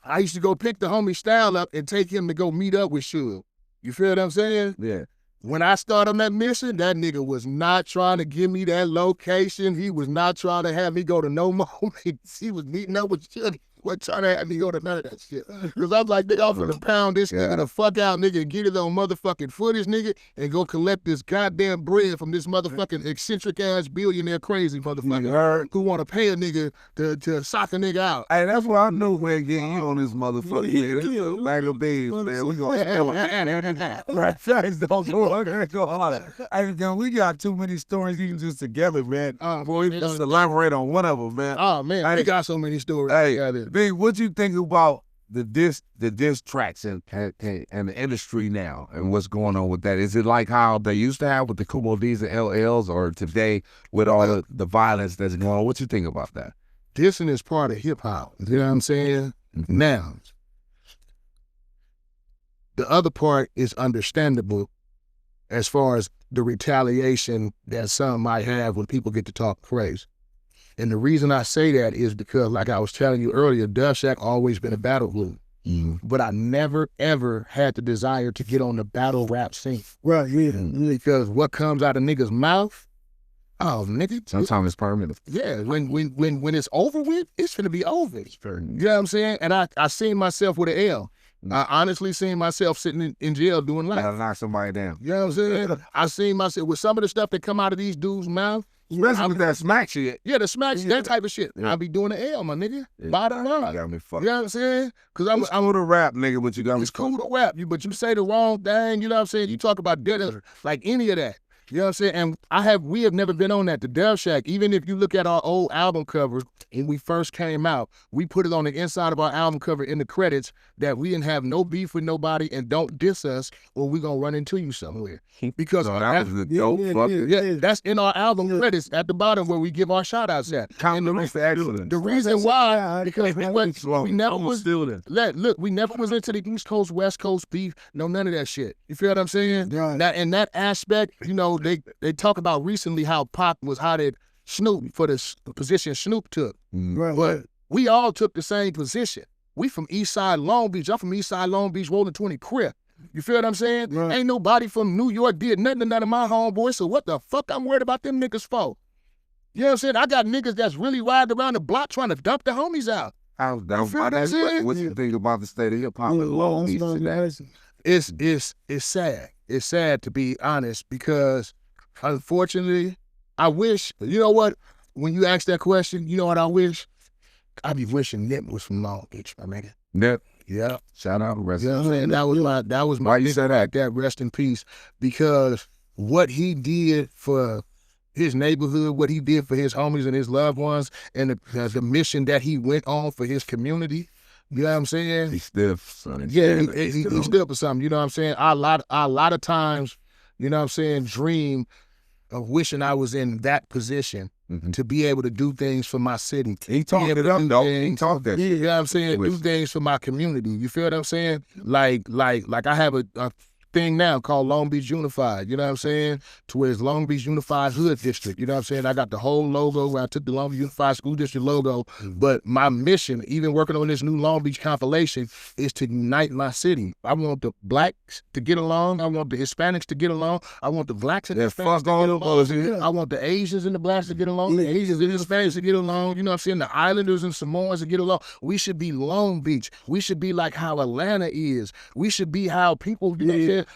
I used to go pick the homie Style up and take him to go meet up with Suge. You feel what I'm saying? Yeah. When I started on that mission, that nigga was not trying to give me that location. He was not trying to have me go to no more. He was meeting up with Suge. He wasn't trying to have me go to none of that shit. Because I'm like, nigga, I'm finna pound this nigga the fuck out, nigga, and get it on motherfucking footage, nigga, and go collect this goddamn bread from this motherfucking eccentric-ass billionaire crazy motherfucker Heard. who want to pay a nigga to sock a nigga out. Hey, that's why I knew we're getting you on this motherfucker. Yeah, like a baby, man. We gonna kill him. Right, guys, don't go on. Hey, man, we got too many stories even just together, man. Boy, just elaborate on one of them, man. Oh, man, Hey. we got so many stories. Hey, together. B, what you think about the diss tracks and the industry now and what's going on with that? Is it like how they used to have with the Kumo D's and LLs, or today with all the violence that's going on? What you think about that? Dissing is part of hip hop. You know what I'm saying? Now, the other part is understandable as far as the retaliation that some might have when people get to talk crazy. And the reason I say that is because, like I was telling you earlier, Dub Shack always been a battle group. But I never, ever had the desire to get on the battle rap scene. Right, yeah. Because what comes out of niggas' mouth, oh, nigga. Sometimes it's permanent. Yeah, when it's over with, it's gonna be over. You know what I'm saying? And I seen myself with an L. I honestly seen myself sitting in jail doing life. Gotta knock somebody down. You know what I'm saying? I seen myself with some of the stuff that come out of these dudes' mouth. Especially with that smack shit. Yeah, the smacks, Yeah. that type of shit. Yeah. I be doing the L, my nigga. Yeah. Bottom line. Got me fucked. You know what I'm saying? Because I'm cool to rap, nigga, but you got me it's cool to rap you, but you say the wrong thing, you know what I'm saying? You talk about dead, like any of that. You know what I'm saying? And we have never been on that. The Dub Shack, even if you look at our old album covers, when we first came out, we put it on the inside of our album cover in the credits that we didn't have no beef with nobody and don't diss us or we gonna run into you somewhere. Because So that was the dope fuck. yeah, that's in our album credits at the bottom where we give our shout outs at. Compliments to excellence. The reason why, because we never was still there. look, we never was into the East Coast, West Coast beef, no none of that shit. You feel what I'm saying? Right. That in that aspect, you know, they talk about recently how Pac was hot at Snoop for the position Snoop took. Right. But we all took the same position. We from East Side Long Beach. I'm from East Side Long Beach, rolling 20 Crip. You feel what I'm saying? Right. Ain't nobody from New York did nothing to none of my homeboys, so what the fuck I'm worried about them niggas for? You know what I'm saying? I got niggas that's really riding around the block trying to dump the homies out. I was down feel by what I'm that. saying? What you think about the state of hip hop? It's sad. It's sad to be honest because unfortunately, I wish, you know what? When you ask that question, you know what I wish? I be wishing Nip was from Long Beach, my nigga. Nip, Yeah. shout out, rest. You know what I'm saying? That was my Why you nigga say that? like that, rest in peace. Because what he did for his neighborhood, what he did for his homies and his loved ones, and the mission that he went on for his community, you know what I'm saying? He's stiff, son. Yeah, he stood up for something. You know what I'm saying? I a lot of times, you know what I'm saying, dream of wishing I was in that position to be able to do things for my city. He talked Yeah, it up, though. yeah, He talked that Yeah, shit. you know what I'm saying? Do Wish. things for my community. You feel what I'm saying? Like I have a thing now called Long Beach Unified, you know what I'm saying? To where it's Long Beach Unified Hood District, you know what I'm saying? I got the whole logo where I took the Long Beach Unified School District logo, but my mission, even working on this new Long Beach compilation, is to unite my city. I want the blacks to get along. I want the Hispanics to get along. I want the blacks and the Hispanics to get along. I want the Asians and the blacks to get along. The Asians and the Hispanics to get along. You know what I'm saying? The Islanders and Samoans to get along. We should be Long Beach. We should be like how Atlanta is. We should be how people,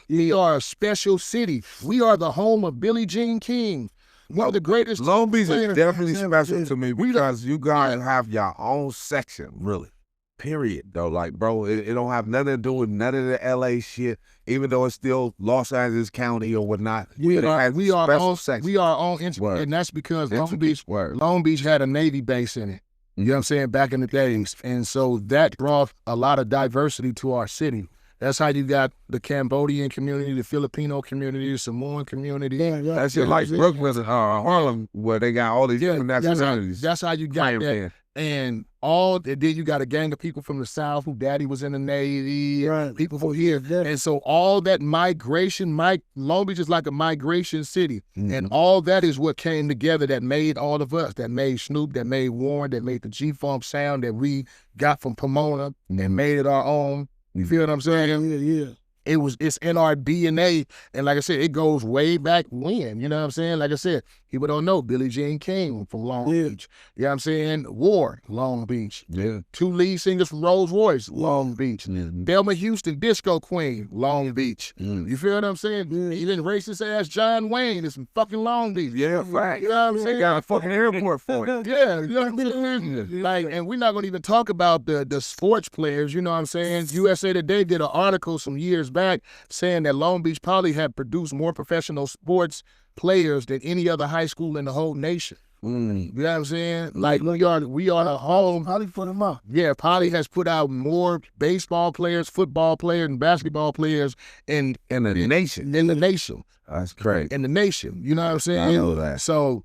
we are a special city. We are the home of Billie Jean King. One of the greatest. Long Beach is definitely special to me because you guys have your own section, really. Period, though. Like, bro, it don't have nothing to do with none of the LA shit, even though it's still Los Angeles County or whatnot. We are on, and that's because Long Beach had a Navy base in it. You know what I'm saying? Back in the days. And so that brought a lot of diversity to our city. That's how you got the Cambodian community, the Filipino community, the Samoan community. That's just like Brooklyn and Harlem, where they got all these different nationalities. That's how you got that. And then you got a gang of people from the South who daddy was in the Navy, people from here. And so all that migration, Long Beach is like a migration city. And all that is what came together that made all of us, that made Snoop, that made Warren, that made the G-Funk sound that we got from Pomona and made it our own. You feel what I'm saying? Yeah. It's in our DNA. And like I said, it goes way back when, you know what I'm saying? Like I said, people don't know Billie Jean King from Long Beach. You know what I'm saying? War, Long Beach. Yeah. 2 lead singers from Rolls Royce, Long Beach. Thelma Houston, Disco Queen, Long Beach. You feel what I'm saying? Even racist ass John Wayne is from fucking Long Beach. Yeah, right. You know what I'm saying? They got a fucking airport for it. Yeah, you know what I'm saying? Like, and we're not gonna even talk about the sports players, you know what I'm saying? USA Today did an article some years back saying that Long Beach probably had produced more professional sports players than any other high school in the whole nation. You know what I'm saying? Like, we are a home. Poly put them up. Yeah, Poly has put out more baseball players, football players, and basketball players in the nation. In the nation. That's great. In the nation. You know what I'm saying? I know that. So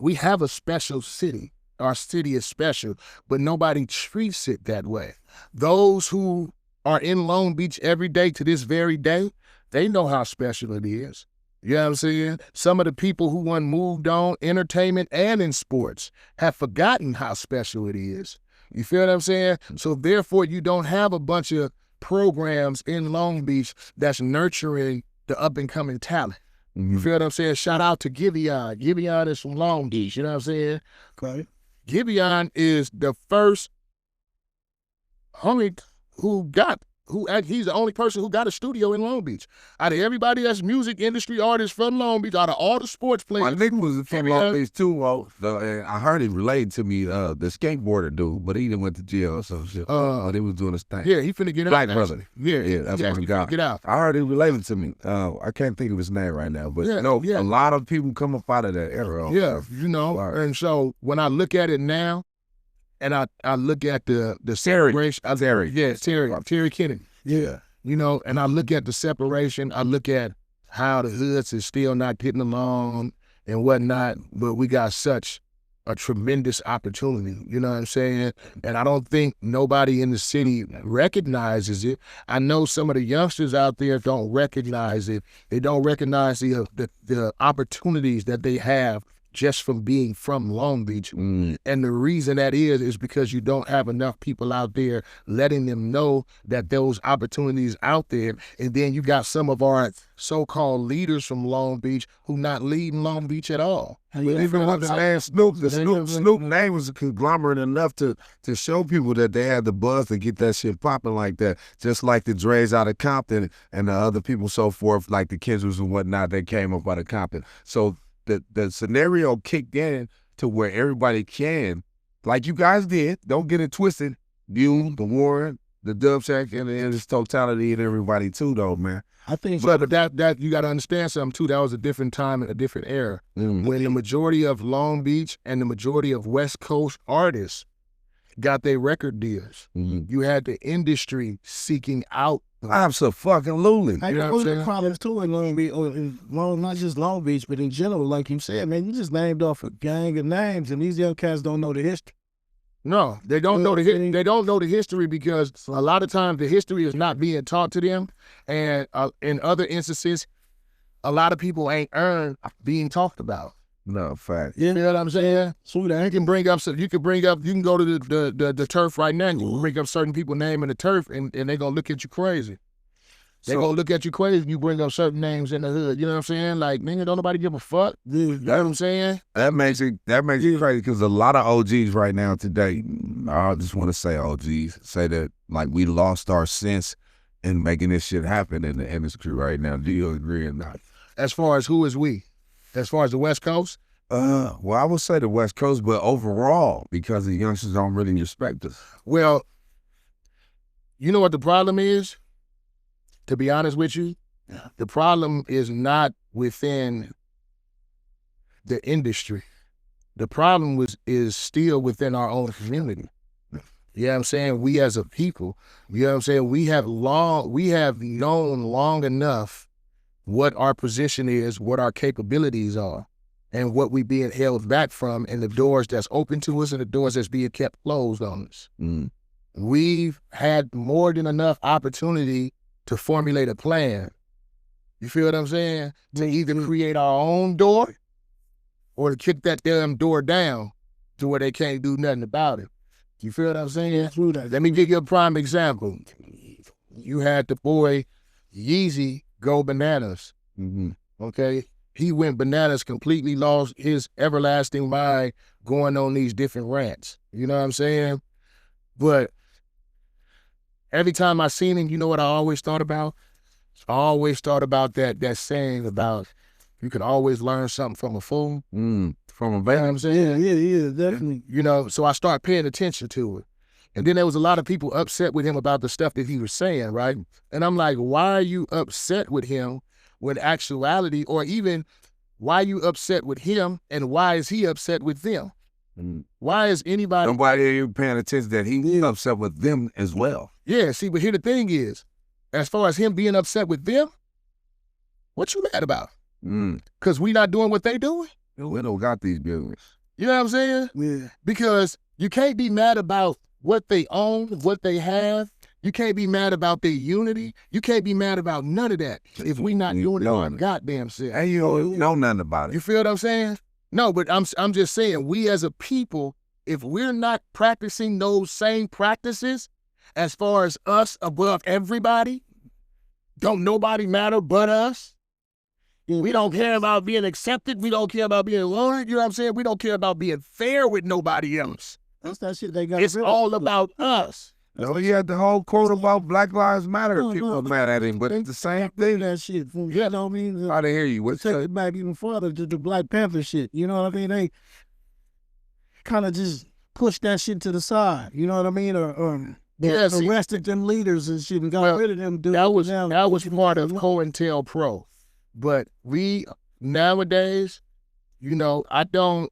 we have a special city. Our city is special, but nobody treats it that way. Those who are in Long Beach every day to this very day, they know how special it is. You know what I'm saying? Some of the people who moved on, entertainment and in sports, have forgotten how special it is. You feel what I'm saying? So therefore, you don't have a bunch of programs in Long Beach that's nurturing the up-and-coming talent. You feel what I'm saying? Shout out to Giveon. Giveon is from Long Beach, you know what I'm saying? Okay. Giveon is the first homie he's the only person who got a studio in Long Beach. Out of everybody that's music industry artists from Long Beach, out of all the sports players. My nigga was from Long Beach too. I heard he related to me, the skateboarder dude, but he done went to jail or some shit. They was doing his thing. Yeah, he finna get out. Black brother. Yeah, that's what he got. Get out. I heard he related to me. I can't think of his name right now, but a lot of people come up out of that era. Yeah, you know, and so when I look at it now, and I look at the separation. Terry Kennedy. Yeah. You know, and I look at the separation. I look at how the hoods is still not getting along and whatnot, but we got such a tremendous opportunity. You know what I'm saying? And I don't think nobody in the city recognizes it. I know some of the youngsters out there don't recognize it. They don't recognize the opportunities that they have just from being from Long Beach. And the reason that is because you don't have enough people out there letting them know that those opportunities out there. And then you got some of our so-called leaders from Long Beach who not leading Long Beach at all. Even with the name Snoop, Snoop name was a conglomerate enough to show people that they had the buzz to get that shit popping like that. Just like the Dre's out of Compton and the other people so forth, like the Kizzles and whatnot, they came up out of Compton. So the scenario kicked in to where everybody can, like you guys did, don't get it twisted, you, the Warren, the Dub Shack, and its totality and everybody too, though, man. I think so, but that you got to understand something too. That was a different time and a different era when the majority of Long Beach and the majority of West Coast artists got their record deals. You had the industry seeking out. Absolutely. Hey, those are the problems too in Long Beach, not just Long Beach, but in general. Like you said, man, you just named off a gang of names, and these young cats don't know the history. No, they don't know they don't know the history because a lot of times the history is not being taught to them, and in other instances, a lot of people ain't earned being talked about. No, fact. You know what I'm saying? Sweet. You can bring up some. You can go to the turf right now. And you can bring up certain people's name in the turf, and they're gonna look at you crazy. They gonna look at you crazy if you bring up certain names in the hood. You know what I'm saying? Like, nigga, don't nobody give a fuck. You know what I'm saying? That makes it crazy because a lot of OGs right now today, I just want to say OGs, say that like we lost our sense in making this shit happen in the industry right now. Do you agree or not? As far as who is we? As far as the West Coast? Well, I would say the West Coast, but overall, because the youngsters don't really respect us. Well, you know what the problem is? To be honest with you, the problem is not within the industry. The problem is still within our own community. You know what I'm saying? We as a people, you know what I'm saying? We have known long enough what our position is, what our capabilities are, and what we being held back from, and the doors that's open to us and the doors that's being kept closed on us. Mm. We've had more than enough opportunity to formulate a plan. You feel what I'm saying? To either create our own door or to kick that damn door down to where they can't do nothing about it. You feel what I'm saying? Let me give you a prime example. You had the boy Yeezy go bananas. Mm-hmm. Okay? He went bananas, completely lost his everlasting mind going on these different rants. You know what I'm saying? But every time I seen him, you know what I always thought about? I always thought about that saying about you can always learn something from a fool. From a You know what I'm saying? Yeah, definitely. You know, so I started paying attention to it. And then there was a lot of people upset with him about the stuff that he was saying, right? And I'm like, why are you upset with him when actuality, or even why are you upset with him and why is he upset with them? Why is anybody... Nobody you paying attention that he's upset with them as well. Yeah, see, but here the thing is, as far as him being upset with them, what you mad about? Because we not doing what they doing? We don't got these buildings. You know what I'm saying? Yeah. Because you can't be mad about what they own, what they have. You can't be mad about their unity. You can't be mad about none of that if we not doing it on goddamn shit. And you don't know nothing about it. You feel what I'm saying? No, but I'm just saying, we as a people, if we're not practicing those same practices as far as us above everybody, don't nobody matter but us. We don't care about being accepted. We don't care about being honored. You know what I'm saying? We don't care about being fair with nobody else. That's that shit they got. It's all about us. No, he had the whole quote about Black Lives Matter. People are mad at him, but it's the same thing. That shit. You know what I mean? I didn't hear you. What's Take it back even further to the Black Panther shit. You know what I mean? They kind of just pushed that shit to the side. You know what I mean? Or arrested them leaders and shit and got rid of them dudes. That was part of COINTELPRO. But we nowadays, you know, I don't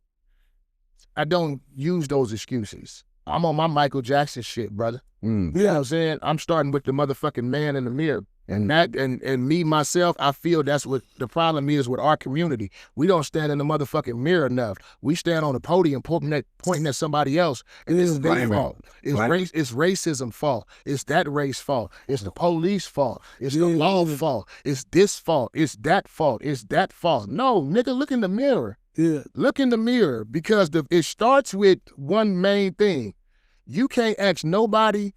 use those excuses. I'm on my Michael Jackson shit, brother. You know what I'm saying? I'm starting with the motherfucking man in the mirror. And that and me, myself, I feel that's what the problem is with our community. We don't stand in the motherfucking mirror enough. We stand on the podium pointing at somebody else. And this is their fault. It's racism fault. It's that race fault. It's the police fault. It's the law fault. It's this fault. It's that fault. It's that fault. No, nigga, look in the mirror. Yeah. Look in the mirror, because it starts with one main thing. You can't ask nobody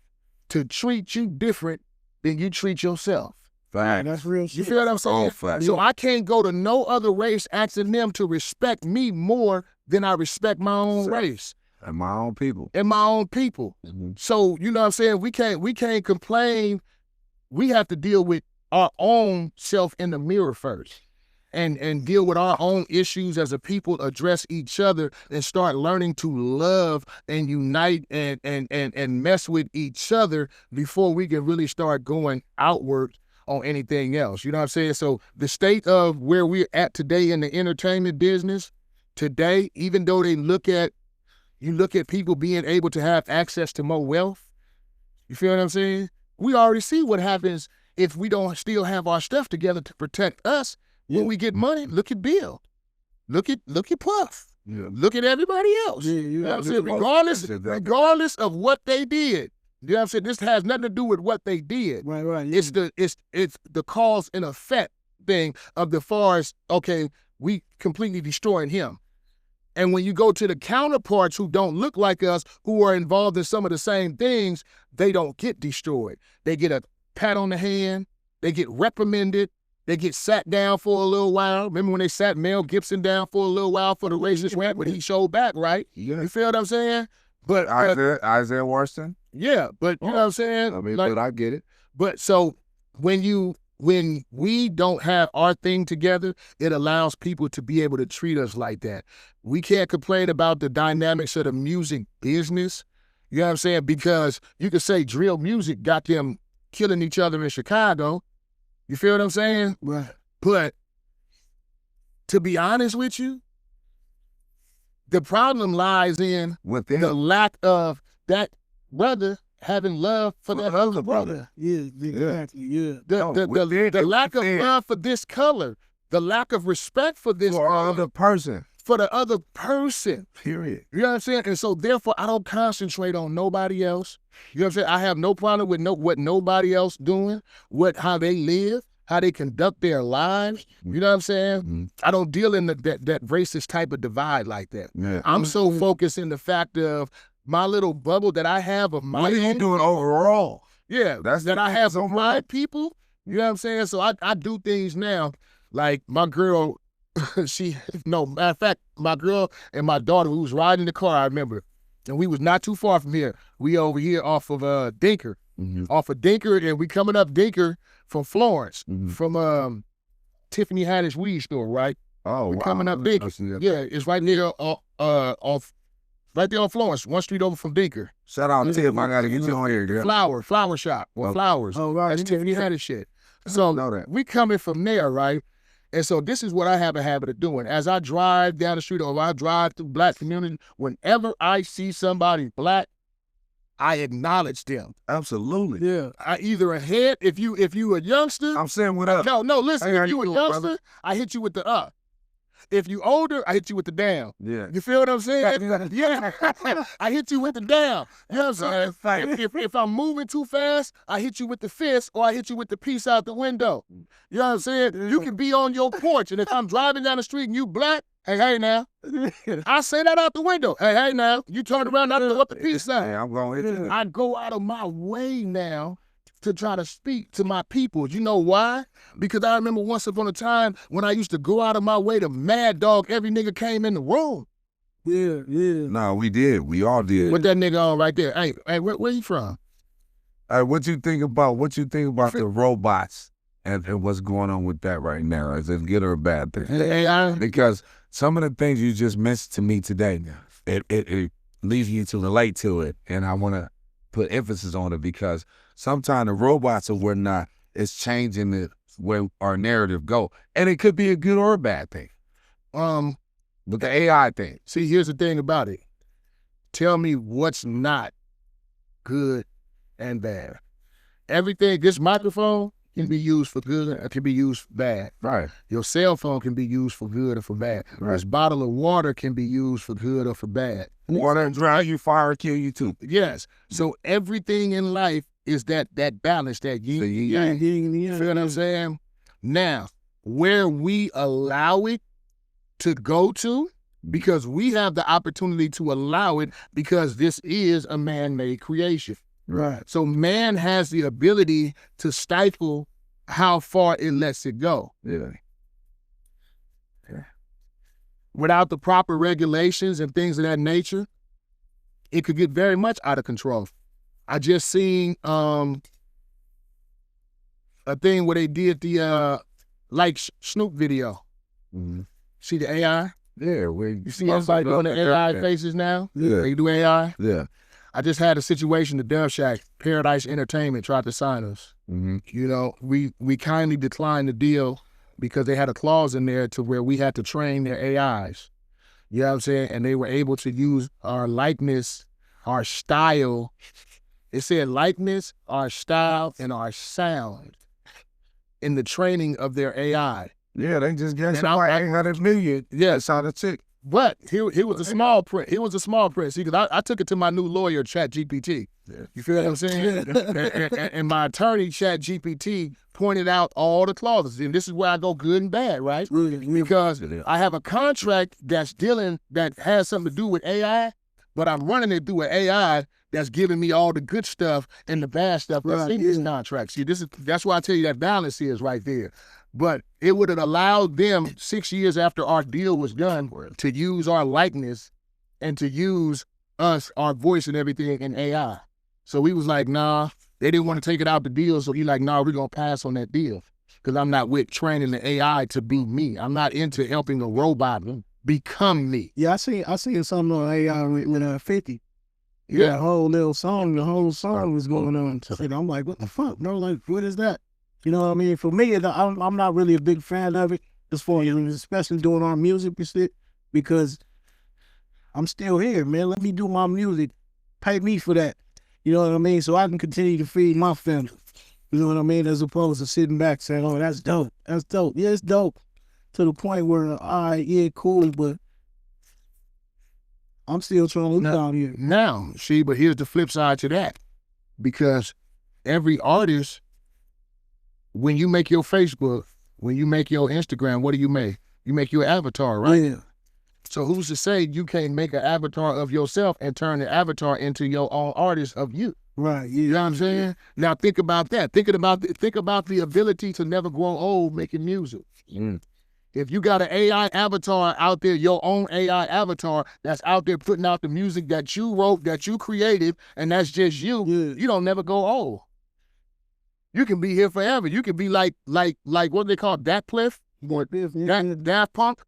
to treat you different than you treat yourself. Fact. That's real shit. You feel what I'm saying? Oh, fact. So I can't go to no other race asking them to respect me more than I respect my own race. And my own people. And my own people. So, you know what I'm saying? We can't complain. We have to deal with our own self in the mirror first. And deal with our own issues as a people, address each other, and start learning to love and unite and mess with each other before we can really start going outward on anything else. You know what I'm saying? So the state of where we're at today in the entertainment business today, even though you look at people being able to have access to more wealth, you feel what I'm saying? We already see what happens if we don't still have our stuff together to protect us. When we get money, look at Bill. Look at Puff. Yeah. Look at everybody else. Yeah, You know what I'm yeah. saying? Regardless of what they did. You know what I'm saying? This has nothing to do with what they did. Right. It's the cause and effect thing of the far as, okay, we completely destroying him. And when you go to the counterparts who don't look like us, who are involved in some of the same things, they don't get destroyed. They get a pat on the hand, they get reprimanded, they get sat down for a little while. Remember when they sat Mel Gibson down for a little while for the racist rap, but he showed back, right? Yeah. You feel what I'm saying? But Isaiah Washington. yeah, but you know what I'm saying? I mean, Like, but I get it. but so when we don't have our thing together, it allows people to be able to treat us like that. We can't complain about the dynamics of the music business. You know what I'm saying? Because you could say drill music got them killing each other in Chicago. You feel what I'm saying? Right. But to be honest with you, the problem lies in Within the lack of that brother having love for that other brother. Yeah, exactly. Yeah. The lack of love for this color, the lack of respect for this for color, other person. for the other person. Period. You know what I'm saying? And so therefore I don't concentrate on nobody else. You know what I'm saying? I have no problem with what nobody else doing, how they live, how they conduct their lives. You know what I'm saying? Mm-hmm. I don't deal in that racist type of divide like that. Yeah. I'm so focused in the fact of my little bubble that I have of my What are you own. doing overall? Yeah, That's that the I have so of my people. You know what I'm saying? So I do things now. Like my girl, matter of fact, my girl and my daughter who was riding the car, I remember. And we was not too far from here. We over here off of Dinker. Mm-hmm. Off of Dinker, and we coming up Dinker from Florence, Mhm. from Tiffany Haddish weed store, right? Oh, We wow. coming up Dinker. Yeah, it's right near right there on Florence, one street over from Dinker. Shout out Tiff. I gotta get you on here, girl. Flower shop, or Oh. flowers. Oh, right. That's Tiffany Haddish shit. So know that. we coming from there, right? And so this is what I have a habit of doing. As I drive down the street or I drive through black community, whenever I see somebody black, I acknowledge them. Absolutely. Yeah. I either ahead, if you a youngster, I'm saying what up. no, listen, Hey, how if you a you doing, youngster, brother? I hit you with the up. If you older, I hit you with the down. Yeah. You feel what I'm saying? Yeah. I hit you with the down. You know what I'm saying? If I'm moving too fast, I hit you with the fist or I hit you with the piece out the window. You know what I'm saying? You can be on your porch, and if I'm driving down the street and you black, hey now. I say that out the window. Hey now. You turn around, I throw up the peace sign. Hey, I'm going to hit you. I go out of my way now to try to speak to my people. You know why? Because I remember once upon a time when I used to go out of my way to mad dog every nigga came in the room. Yeah. No, we did. We all did. With that nigga on right there. Hey, where you from? What you think about the robots and what's going on with that right now? Is it a good or a bad thing? Hey, Because some of the things you just mentioned to me today, it leads you to relate to it, and I want to put emphasis on it because sometimes the robots or whatnot is changing it where our narrative go, and it could be a good or a bad thing. With the AI thing, see, here's the thing about it. Tell me what's not good and bad. Everything, this microphone can be used for good, it can be used for bad. right? Your cell phone can be used for good or for bad. Right. This bottle of water can be used for good or for bad. Water drown you, fire kill you too. Yes. So everything in life is that balance, that yin. The yin yang. You feel what I'm saying? Now, where we allow it to go to, because we have the opportunity to allow it because this is a man-made creation. Right. So man has the ability to stifle how far it lets it go. Yeah. Without the proper regulations and things of that nature, it could get very much out of control. I just seen a thing where they did the Snoop video. Mm-hmm. See the AI? Yeah. You see everybody doing the AI faces now? Yeah. They do AI? Yeah. I just had a situation at Dove Shack. Paradise Entertainment tried to sign us. Mm-hmm. You know, we kindly declined the deal because they had a clause in there to where we had to train their AIs. You know what I'm saying? And they were able to use our likeness, our style. It said likeness, our style, and our sound in the training of their AI. Yeah, they just got And somebody 800 million. Yeah. That's how the chick. But he was a small print. He was a small print. See, because I took it to my new lawyer, ChatGPT. Yeah. You feel what I'm saying? and my attorney, ChatGPT, pointed out all the clauses. And this is where I go good and bad, right? Because I have a contract that has something to do with AI, but I'm running it through an AI that's giving me all the good stuff and the bad stuff that's in this contract. See, that's why I tell you that balance is right there. But it would have allowed them 6 years after our deal was done to use our likeness and to use us, our voice and everything in AI. So we was like, nah, they didn't want to take it out the deal. So he like, nah, we're going to pass on that deal because I'm not with training the AI to be me. I'm not into helping a robot become me. Yeah, I seen something on AI with 50. Yeah. The whole little song, was going on. And I'm like, what the fuck, bro? Like, what is that? You know what I mean? For me, I'm not really a big fan of it, as far as especially doing our music and shit, because I'm still here, man. Let me do my music. Pay me for that. You know what I mean? So I can continue to feed my family. You know what I mean? As opposed to sitting back saying, oh, that's dope. That's dope. Yeah, it's dope. To the point where, all right, yeah, cool, but I'm still trying to look down here. Now, see, but here's the flip side to that. Because every artist, when you make your Facebook, when you make your Instagram, what do you make? You make your avatar, right? Yeah. So who's to say you can't make an avatar of yourself and turn the avatar into your own artist of you? Right, yeah. You know what I'm saying? Now think about that. Think about the ability to never grow old making music. If you got an AI avatar out there, your own AI avatar that's out there putting out the music that you wrote, that you created, and that's just you, you don't never go old. You can be here forever. You can be like what they call Daft Punk? Daft Punk?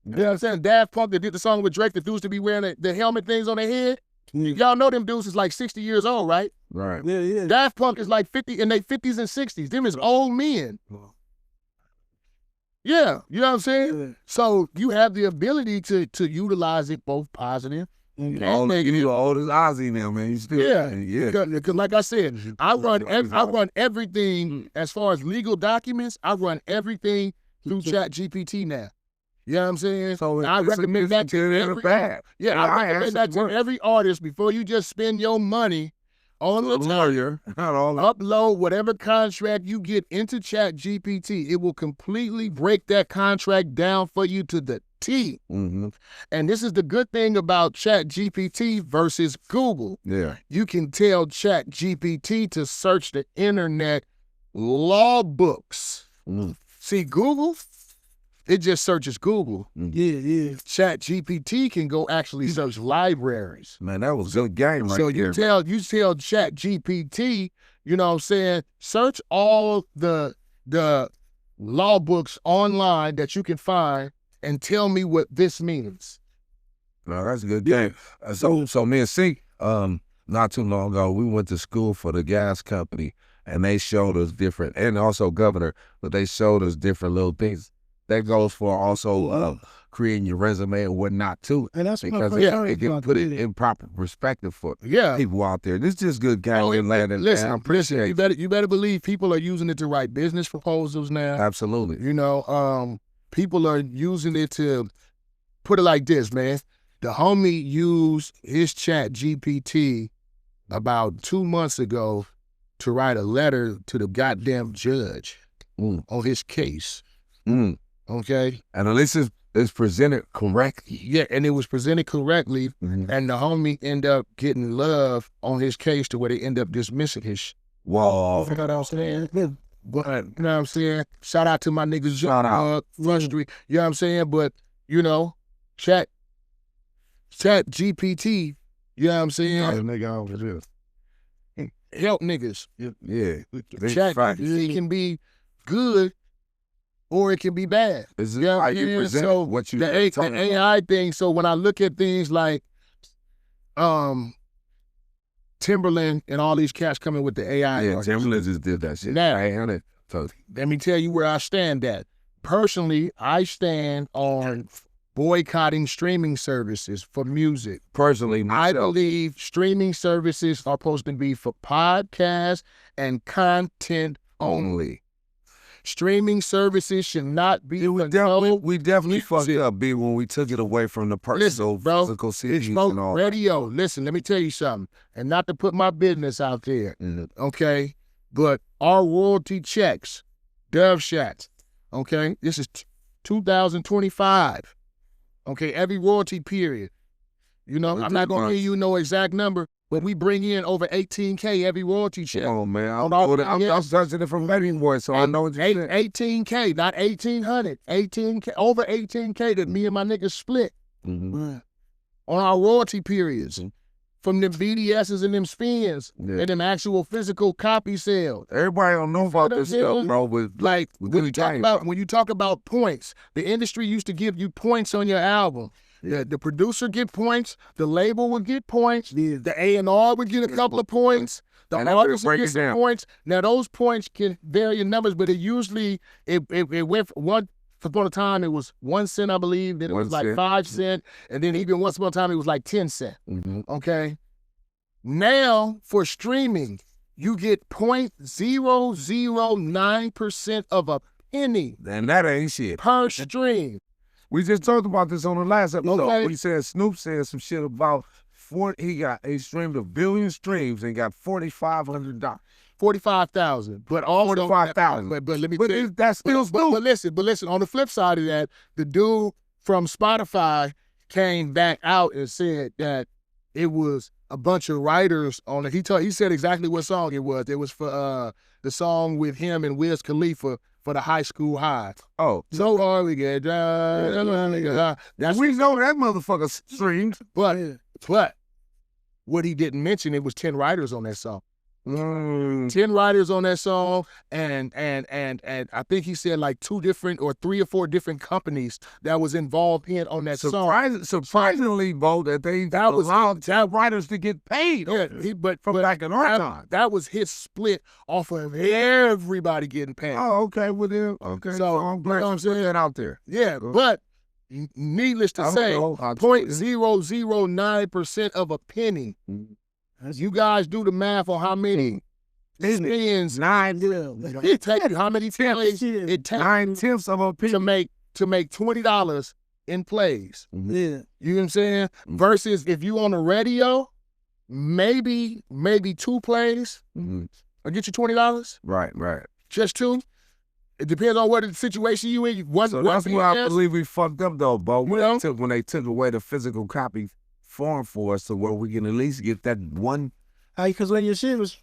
You know what I'm saying? Daft Punk that did the song with Drake, the dudes to be wearing the helmet things on their head. Y'all know them dudes is like 60 years old, right? Right. Yeah, yeah. Daft Punk is like 50 in their 50s and 60s. Them is old men. Yeah, you know what I'm saying? Yeah. So you have the ability to utilize it both positive and You negative. need old as Ozzy now, man. You still, Yeah. Because like I said, I run everything as far as legal documents. I run everything through ChatGPT now. You know what I'm saying? So I recommend that to every, bad. I recommend that to every artist before you just spend your money on the lawyer, not all that. upload whatever contract you get into ChatGPT. It will completely break that contract down for you to the T. Mm-hmm. And this is the good thing about ChatGPT versus Google. Yeah. You can tell ChatGPT to search the internet law books. See, Google, it just searches Google. Yeah. ChatGPT can go actually search libraries. Man, that was a good game right So there. you tell ChatGPT, you know what I'm saying, search all the law books online that you can find and tell me what this means. No, that's a good game. So me and Sink, not too long ago, we went to school for the gas company, and they showed us different, and also governor, but they showed us different little things. That goes for also creating your resume and whatnot too. And that's because what it can put it in proper perspective for people out there. This is just good game. Listen, I appreciate it. You better believe people are using it to write business proposals now. Absolutely. You know, people are using it to put it like this, man. The homie used his ChatGPT about 2 months ago to write a letter to the goddamn judge on his case. Okay? And at least it's presented correctly. Yeah, and it was presented correctly, and the homie ended up getting love on his case to where they end up dismissing his Wow. You know what I'm saying? But, you know what I'm saying? Shout out to my niggas, Shout out. Rush Street. You know what I'm saying? But, you know, Chat GPT, you know what I'm saying? Help niggas. Yeah. Chat GPT can be good or it can be bad. This is You know how what I'm you saying? present So what you the AI thing, so when I look at things like Timberland and all these cats coming with the AI. Yeah, Timberland just did that shit. Now, So let me tell you where I stand at. Personally, I stand on boycotting streaming services for music. personally, I believe streaming services are supposed to be for podcasts and content only. Streaming services should not be We definitely fucked up, B, when we took it away from the personal physical CDs and all. Radio. Listen, let me tell you something, and not to put my business out there, okay? But our royalty checks, Dove Shots, okay? This is 2025, okay? Every royalty period. You know, I'm not going to give you no exact number, but we bring in over 18K every royalty check. Oh, man. I'm searching it from Betting Boy, so I know what you're saying. 18K, not 1,800. 18K, over 18K that me and my niggas split on our royalty periods. From them BDSs and them spins and them actual physical copy sales. Everybody don't know about this stuff, bro. But like when you talk about points, the industry used to give you points on your album. Yeah, the producer get points, the label would get points, the A&R would get a couple of points, the artist would get some points. Now those points can vary in numbers, but it usually it went one. Upon a time, it was 1 cent, I believe. Then it was like 5 cents. And then even once upon a time, it was like 10 cents. Okay? Now, for streaming, you get 0.009% of a penny. And that ain't shit. Per stream. We just talked about this on the last episode. Okay. We said Snoop said some shit about he streamed 1 billion streams and got $4,500. 45,000, but also 45,000. But let me tell you, that's still Snoop. But listen. On the flip side of that, the dude from Spotify came back out and said that it was a bunch of writers on it. He said exactly what song it was. It was for the song with him and Wiz Khalifa for the High School High. Oh, so hard we get we know that motherfucker streamed, but what he didn't mention, it was 10 writers on that song. 10 writers on that song, and I think he said like 2 different or 3 or 4 different companies that was involved on that song. Surprisingly, Bo, that they allowed writers to get paid. Yeah, but back in our time, that was his split off of everybody getting paid. Oh, okay, well then, okay. So I'm glad I'm saying that out there. Yeah, but needless to say, 0.009% of a penny. You guys do the math on how many spins. 9 It takes you how many plays? It takes 9/10 of a penny to make $20 in plays. Yeah, you know what I'm saying? Versus if you on the radio, maybe 2 plays, I'll get you $20. Right. Just 2. It depends on what the situation you in. So that's why I believe we fucked up though, Bo. When they took away the physical copy form for us, so where we can at least get that one. Because when your shit was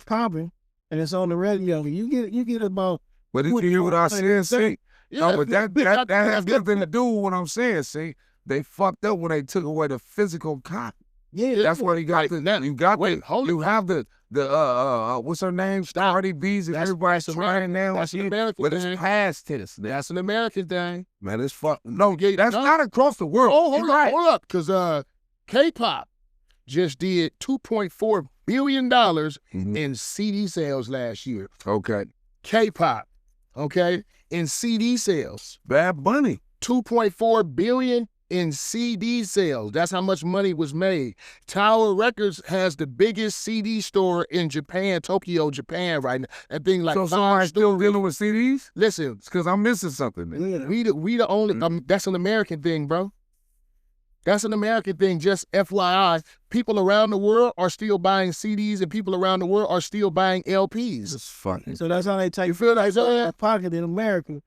popping and it's on the radio, you get about. But did you hear what I said? See, yeah, but that has nothing to do with what I'm saying. See, they fucked up when they took away the physical copy. Yeah, that's what he got. You have the what's her name? Cardi B's and everybody's trying now. That's an American thing. But it's past tennis. That's an American thing. Man, it's fuck. No, that's not across the world. Oh, hold up, because K-pop just did $2.4 billion in CD sales last year. Okay. K-pop, okay, in CD sales. Bad Bunny. $2.4 billion in CD sales. That's how much money was made. Tower Records has the biggest CD store in Japan, Tokyo, Japan right now. That thing like. So somebody's still dealing with CDs? Listen, it's because I'm missing something. Man. We the only. That's an American thing, bro. That's an American thing. Just FYI, people around the world are still buying CDs, and people around the world are still buying LPs. It's funny. So that's how they take. You feel like that pocket in America.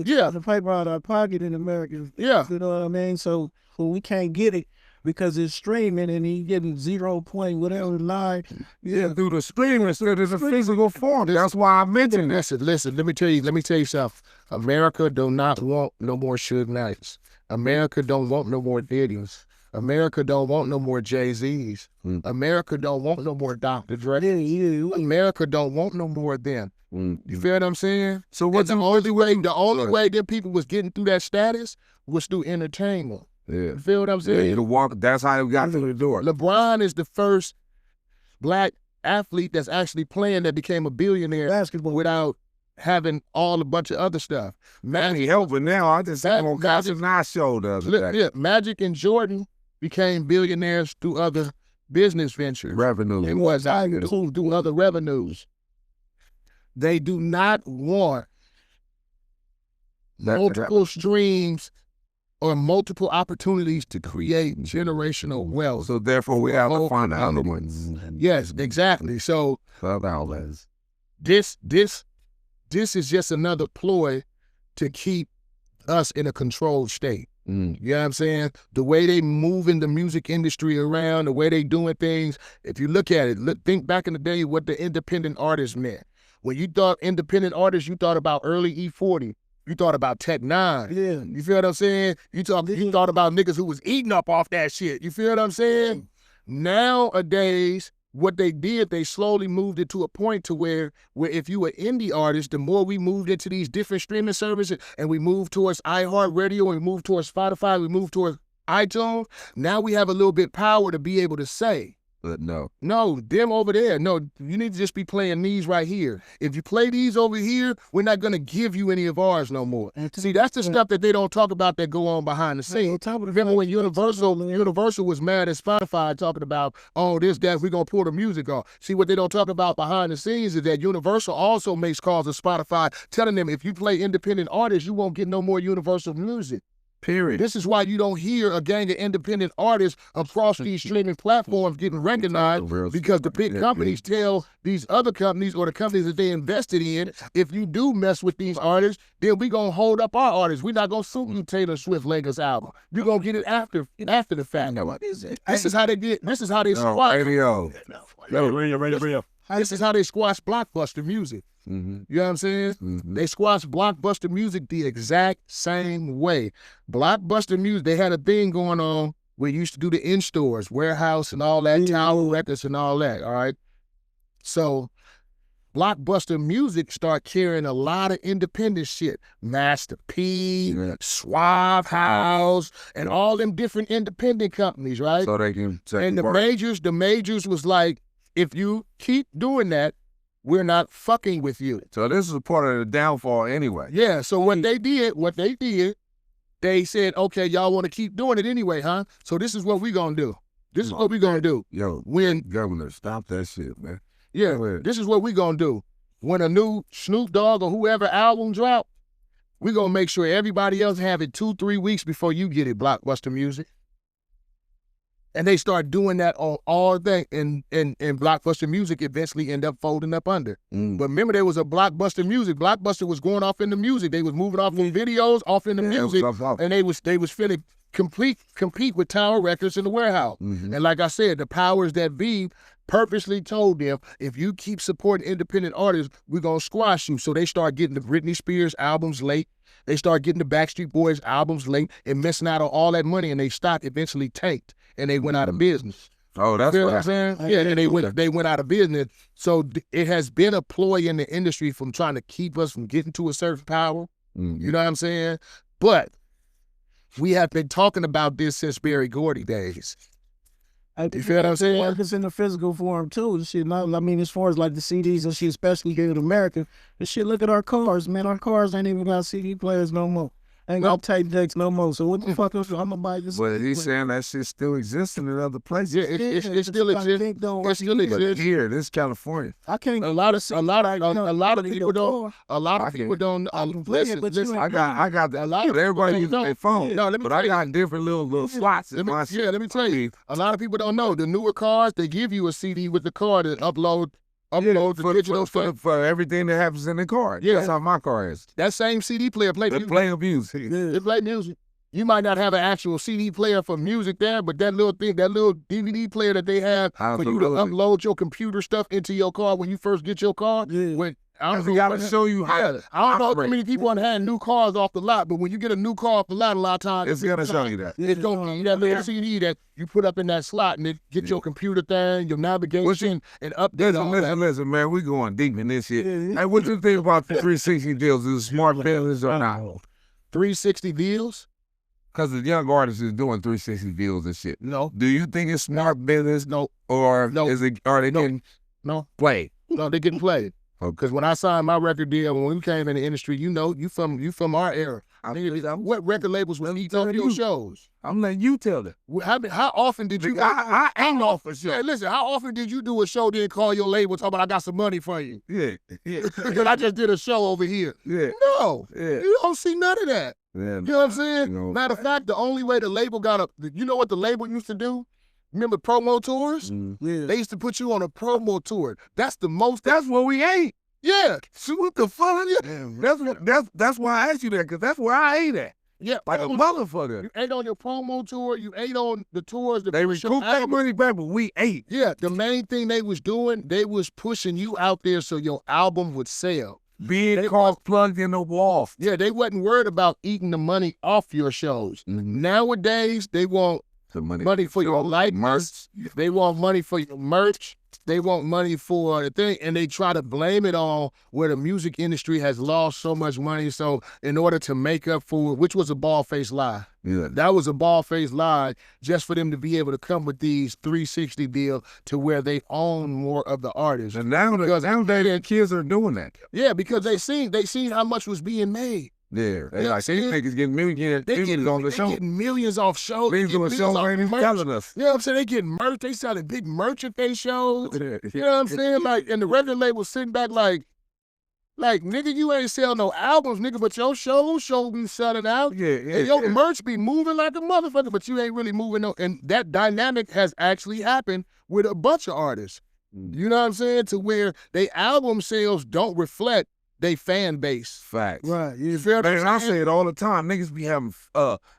Yeah, the paper out of our pocket in America. Yeah, you know what I mean. So we can't get it because it's streaming and he getting 0 point whatever live. Yeah, through the streaming instead of the physical form. That's why I mentioned it. Listen. Let me tell you something. America do not want no more Suge Knights. America don't want no more Diddy's. America don't want no more Jay-Z's. America don't want no more Dr. Dre. America don't want no more of them. You feel what I'm saying? So what's the only way that people was getting through that status was through entertainment. Yeah. You feel what I'm saying? That's how they got through the door. LeBron is the first black athlete that's actually playing that became a billionaire basketball without having all a bunch of other stuff. Magic helping now. I just had on Costas Nice show the other day. Yeah, Magic and Jordan became billionaires through other business ventures. Revenue. They was do other revenues. They do not want multiple streams or multiple opportunities to create generational wealth. So therefore, we have to find other ones. Yes, exactly. So this is just another ploy to keep us in a controlled state. You know what I'm saying? The way they moving the music industry around, the way they doing things, if you look at it, think back in the day what the independent artist meant. When you thought independent artists, you thought about early E40. You thought about Tech Nine. Yeah. You feel what I'm saying? You thought about niggas who was eating up off that shit. You feel what I'm saying? Nowadays, what they did, they slowly moved it to a point to where if you were indie artist, the more we moved into these different streaming services and we moved towards iHeartRadio and we moved towards Spotify, we moved towards iTunes, now we have a little bit power to be able to say, But no. no, them over there. No, you need to just be playing these right here. If you play these over here, we're not going to give you any of ours no more. See, that's the stuff that they don't talk about that go on behind the scenes. Remember when Universal was mad at Spotify talking about, oh, this, that, we're going to pull the music off. See, what they don't talk about behind the scenes is that Universal also makes calls to Spotify telling them if you play independent artists, you won't get no more Universal music. Period. This is why you don't hear a gang of independent artists across these streaming platforms getting recognized, because the big companies tell these other companies or the companies that they invested in, if you do mess with these artists, then we gonna hold up our artists. We're not gonna sue you Taylor Swift Lakers album. You're gonna get it after the fact. What is it? This is how they get. This is how they squash. This is how they squash blockbuster music. Mm-hmm. You know what I'm saying? Mm-hmm. They squash blockbuster music the exact same way. Blockbuster music, they had a thing going on where you used to do the in-stores, warehouse and all that, Tower Records and all that, all right? So blockbuster music start carrying a lot of independent shit. Master P, Suave House, and all them different independent companies, right? So they can take And the majors was like, if you keep doing that, we're not fucking with you. So this is a part of the downfall anyway. Yeah, so what they did, they said, okay, y'all want to keep doing it anyway, huh? So this is what we gonna do. This is what we gonna do. Yo, When, Governor, stop that shit, man. yeah, this is what we gonna do. When a new Snoop Dogg or whoever album drop, we gonna make sure everybody else have it 2-3 weeks before you get it, Blockbuster Music. And they start doing that on all things, and Blockbuster Music eventually end up folding up under. But remember, there was a Blockbuster Music. Blockbuster was going off into music. They was moving off in videos, off into music, and they was finna compete with Tower Records in the warehouse. And like I said, the powers that be purposely told them, if you keep supporting independent artists, we're gonna squash you. So they start getting the Britney Spears albums late. They start getting the Backstreet Boys albums late and missing out on all that money, and they stock eventually tanked. And they went out of business. Oh, that's what I'm saying. Yeah, and they went out of business. So it has been a ploy in the industry from trying to keep us from getting to a certain power. You know what I'm saying? But we have been talking about this since Berry Gordy days. You feel what I'm saying? Well, it's in the physical form too. The shit, I mean, as far as like the CDs and shit, especially here in America, the shit. Look at our cars, man. Our cars ain't even got CD players no more. Ain't got tape decks no more. So what the fuck else? I'm gonna buy this. But he's saying that shit still exists in other places. Yeah, it still exists. It still But exists. here, this is California. I can't. A lot of people don't. Listen. I got a lot of everybody uses their phone. No, let me but I got different little slots in my shit. Let me tell you. A lot of people don't know. The newer cars, they give you a CD with the car to upload the digital stuff. For everything that happens in the car. Yeah. That's how my car is. That same CD player play They music. play music. They play music. You might not have an actual CD player for music there, but that little thing, that little DVD player that they have for you to upload your computer stuff into your car when you first get your car. When I don't gotta show you how to I don't know operate. how many people have had new cars off the lot, but when you get a new car off the lot, a lot of times It's gonna show you that. it's gonna be that little CD that you put up in that slot and it get your computer thing, your navigation, and update all that. Listen, man, we going deep in this shit. Hey, what you think about the 360 deals? Is it smart business or not? 360 deals? Because the young artists is doing 360 deals and shit. No. Do you think it's smart business? No. Or No. are they getting No. played? No, they getting played. Because when I signed my record deal, when we came in the industry, you know, you from our era. What record labels were eating off your shows? I'm letting you tell it. How often did you? I ain't off for sure. Hey, listen, how often did you do a show then call your label talking about I got some money for you? Yeah. Because I just did a show over here. Yeah. No, Yeah. you don't see none of that. Yeah. You know what I'm saying? You know, Matter of fact, the only way the label you know what the label used to do? Remember promo tours? Yeah. They used to put you on a promo tour. That's the most. That's what we ate. Yeah. So what the fuck? That's why I asked you that, because that's where I ate at. Yeah. Like a motherfucker. You ate on your promo tour. You ate on the tours. They recouped their money back, but we ate. Yeah. The main thing they was doing, they was pushing you out there so your album would sell. Being called plugged in the wall. Yeah, they wasn't worried about eating the money off your shows. Nowadays, they want The money for your likeness. They want money for your merch. They want money for the thing, and they try to blame it on where the music industry has lost so much money. So in order to make up for it, which was a ball-faced lie. Yeah. That was a ball-faced lie just for them to be able to come with these 360 deals to where they own more of the artist. And nowadays, kids are doing that. Yeah, because they seen how much was being made. Yeah. They like, these niggas getting millions on the show. They getting millions off shows. These on the show ain't even telling us. You know what I'm saying? They getting merch. They selling big merch at their shows. You know what I'm saying? Like, and the record label sitting back like, nigga, you ain't sell no albums, nigga, but your show be selling out. Yeah. And your merch be moving like a motherfucker, but you ain't really moving no. And that dynamic has actually happened with a bunch of artists. You know what I'm saying? To where they album sales don't reflect they fan base. Facts. Right. You feel what I'm Man, I saying? say it all the time. Niggas be having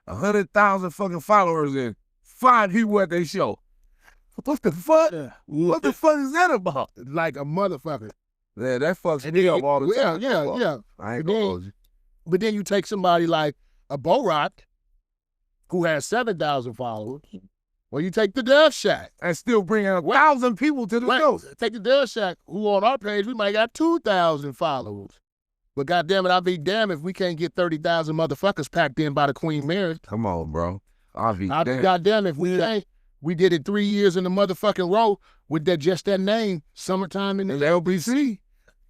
100,000 fucking followers and 5 people at their show. What the fuck? Yeah. What the fuck is that about? Like a motherfucker. Yeah, that fucks me up all the time. Yeah. I ain't But then- gonna hold you. But then you take somebody like a Bo-Roc, who has 7,000 followers, or you take the Dove Shack. And still bring 1,000 people to the Right. show. Take the Dove Shack, who on our page, we might got 2,000 followers. But goddamn it, I'll be damned if we can't get 30,000 motherfuckers packed in by the Queen Mary. Come on, bro. I'll be I'll be damned. goddamn if we can't. We did it 3 years in the motherfucking row with that name, Summertime in And the LBC.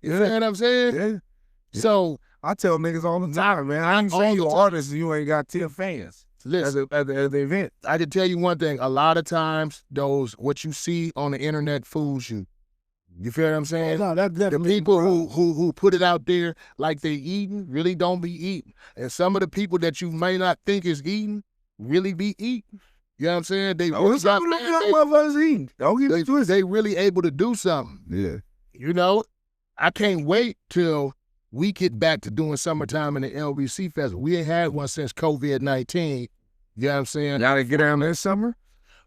You know what I'm saying? Yeah. So, I tell niggas all the time, man. I ain't All saying the you time. artist and you ain't got 10 fans listen, at the event. I can tell you one thing. A lot of times, what you see on the internet fools you. You feel what I'm saying? No, that's The people who put it out there like they eating really don't be eating. And some of the people that you may not think is eating really be eating. You know what I'm saying? They really got, motherfuckers eating. Don't get me twisted. they really able to do something. Yeah. You know, I can't wait till we get back to doing Summertime in the LBC Festival. We ain't had one since COVID-19. You know what I'm saying? Y'all didn't get down this summer?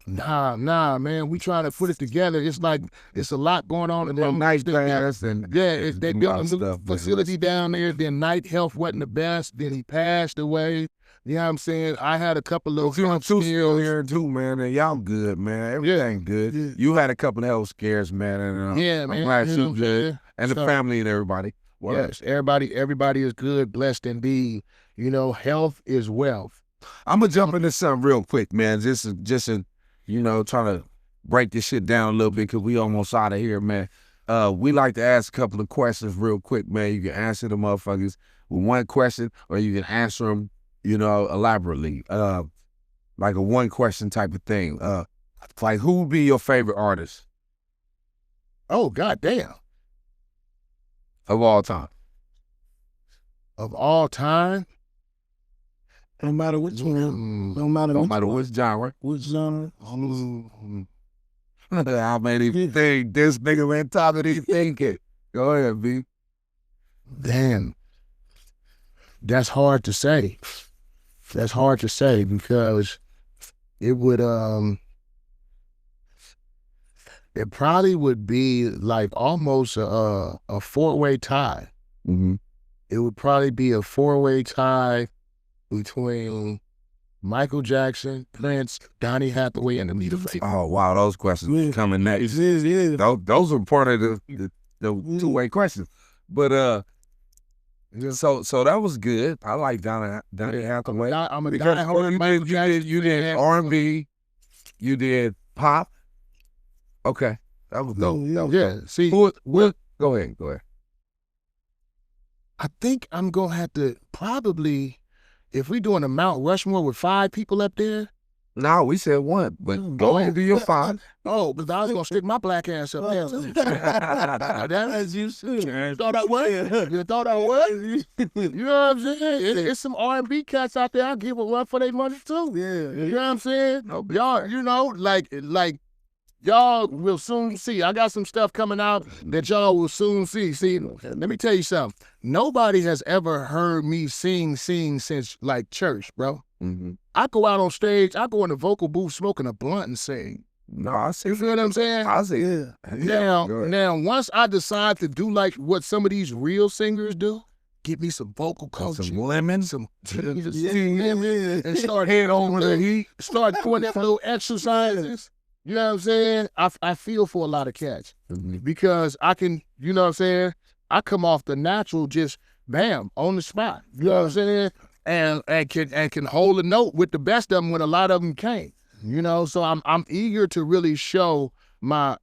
Nah, man. We trying to put it together. It's like, it's a lot going on. Them night class and Yeah, they a built lot a of new stuff, but facility down there. Then Night Health wasn't the best. Then he passed away. You know what I'm saying? I had a couple of you and two still here too, man, and y'all good, man. Everything good. Yeah. You had a couple of health scares, man, and Yeah, I'm man. glad You you know what I'm good, saying? and the So- family and everybody. Yes, everybody is good, blessed indeed. You know, health is wealth. I'm gonna jump into something real quick, man. Just trying to break this shit down a little bit because we almost out of here, man. We like to ask a couple of questions real quick, man. You can answer the motherfuckers with one question, or you can answer them, elaborately, like a one question type of thing. Like, who would be your favorite artist Oh, goddamn. of all time? Of all time? no matter which one, no matter No which matter one, which genre. which genre. How many think this nigga went top of these thinking? Go ahead, B. Damn. That's hard to say. That's hard to say because it would, it probably would be like almost a four-way tie. Mm-hmm. It would probably be a four-way tie between Michael Jackson, Prince, Donny Hathaway, and Anita Baker. Oh wow, those questions coming next. Those are part of the two-way questions. But so that was good. I like Donny Hathaway. I'm a Because diehard Michael Jackson. you did R&B, you did pop. Okay, that was dope. Yeah, see, Go ahead. I think I'm gonna have to probably if we doing a Mount Rushmore with 5 people up there. No, we said one, but go ahead and do your 5. Oh, but I was gonna stick my black ass up there. As you should. Thought I was. You thought I was. You know what I'm saying? It's some R&B cats out there. I give a run for their money too. Yeah. You know what I'm saying? Y'all, you know, like y'all will soon see. I got some stuff coming out that y'all will soon see. See, let me tell you something. Nobody has ever heard me sing since like church, bro. Mm-hmm. I go out on stage, I go in the vocal booth smoking a blunt and sing. No, I see. You feel what I'm saying? I see. Yeah. Now, once I decide to do like what some of these real singers do, give me some vocal coaching, Some lemon, some Yeah. and start head over the heat, start doing them little exercises. You know what I'm saying? I feel for a lot of cats because I can, you know what I'm saying? I come off the natural, just bam, on the spot. You know what I'm saying? And can hold a note with the best of them when a lot of them can't. You know, so I'm eager to really show my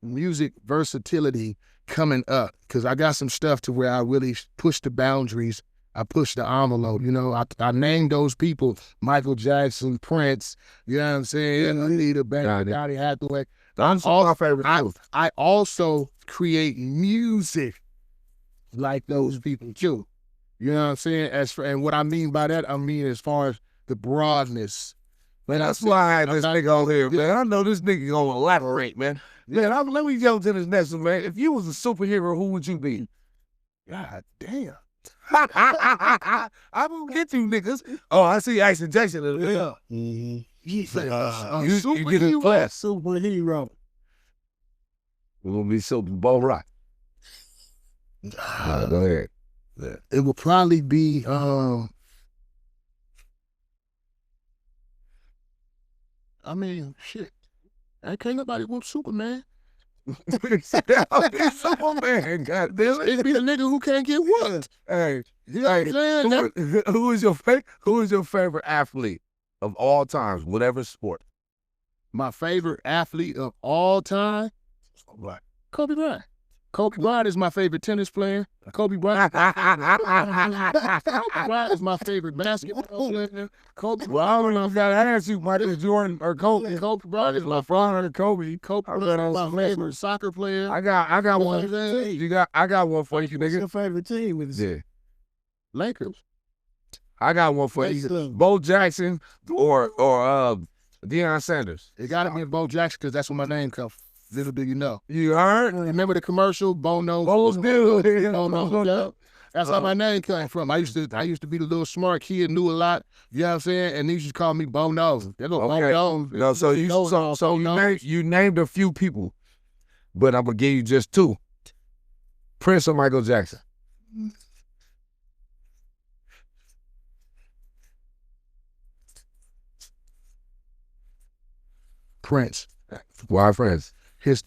music versatility coming up because I got some stuff to where I really push the boundaries. I push the envelope. You know, I named those people Michael Jackson, Prince. You know what I'm saying? Anita Baker, Donny Hathaway. That's all my favorite. I also create music like those people too. You know what I'm saying? And what I mean by that, I mean as far as the broadness. Man, that's why I had this nigga on here, man. I know this nigga gonna elaborate, man. Man, let me jump to this next one, man. If you was a superhero, who would you be? God damn. I gonna get you niggas. Oh, I see Action Jackson. Yeah. You get a class. Superhero. We're gonna be super Bo-Roc. Go ahead. Yeah. It will probably be I mean, shit. I can't nobody want Superman. Superman, goddamn it. It'd be the nigga who can't get one. Hey, You know what I'm saying? who is your favorite athlete of all times, whatever sport? My favorite athlete of all time? Kobe Bryant. Kobe Bryant is my favorite tennis player. Kobe Bryant. Kobe Bryant is my favorite basketball player. Kobe. Well, I don't know if I gotta ask you, Michael Jordan or Kobe. Kobe Bryant is my LeBron or Kobe. Kobe Bryant is my favorite soccer player. I got one. I got one for you, What's nigga. your favorite team with Yeah, Lakers. I got one for you. Bo Jackson or Deion Sanders. It gotta be Bo Jackson because that's where my name comes. Little do you know. You heard? Remember the commercial? Bono. Bo's new. That's how my name came from. I used to be the little smart kid, knew a lot. You know what I'm saying? And they used to call me Bono. They go Bono. You know, so you named a few people, but I'm gonna give you just 2. Prince or Michael Jackson? Prince. Why Prince?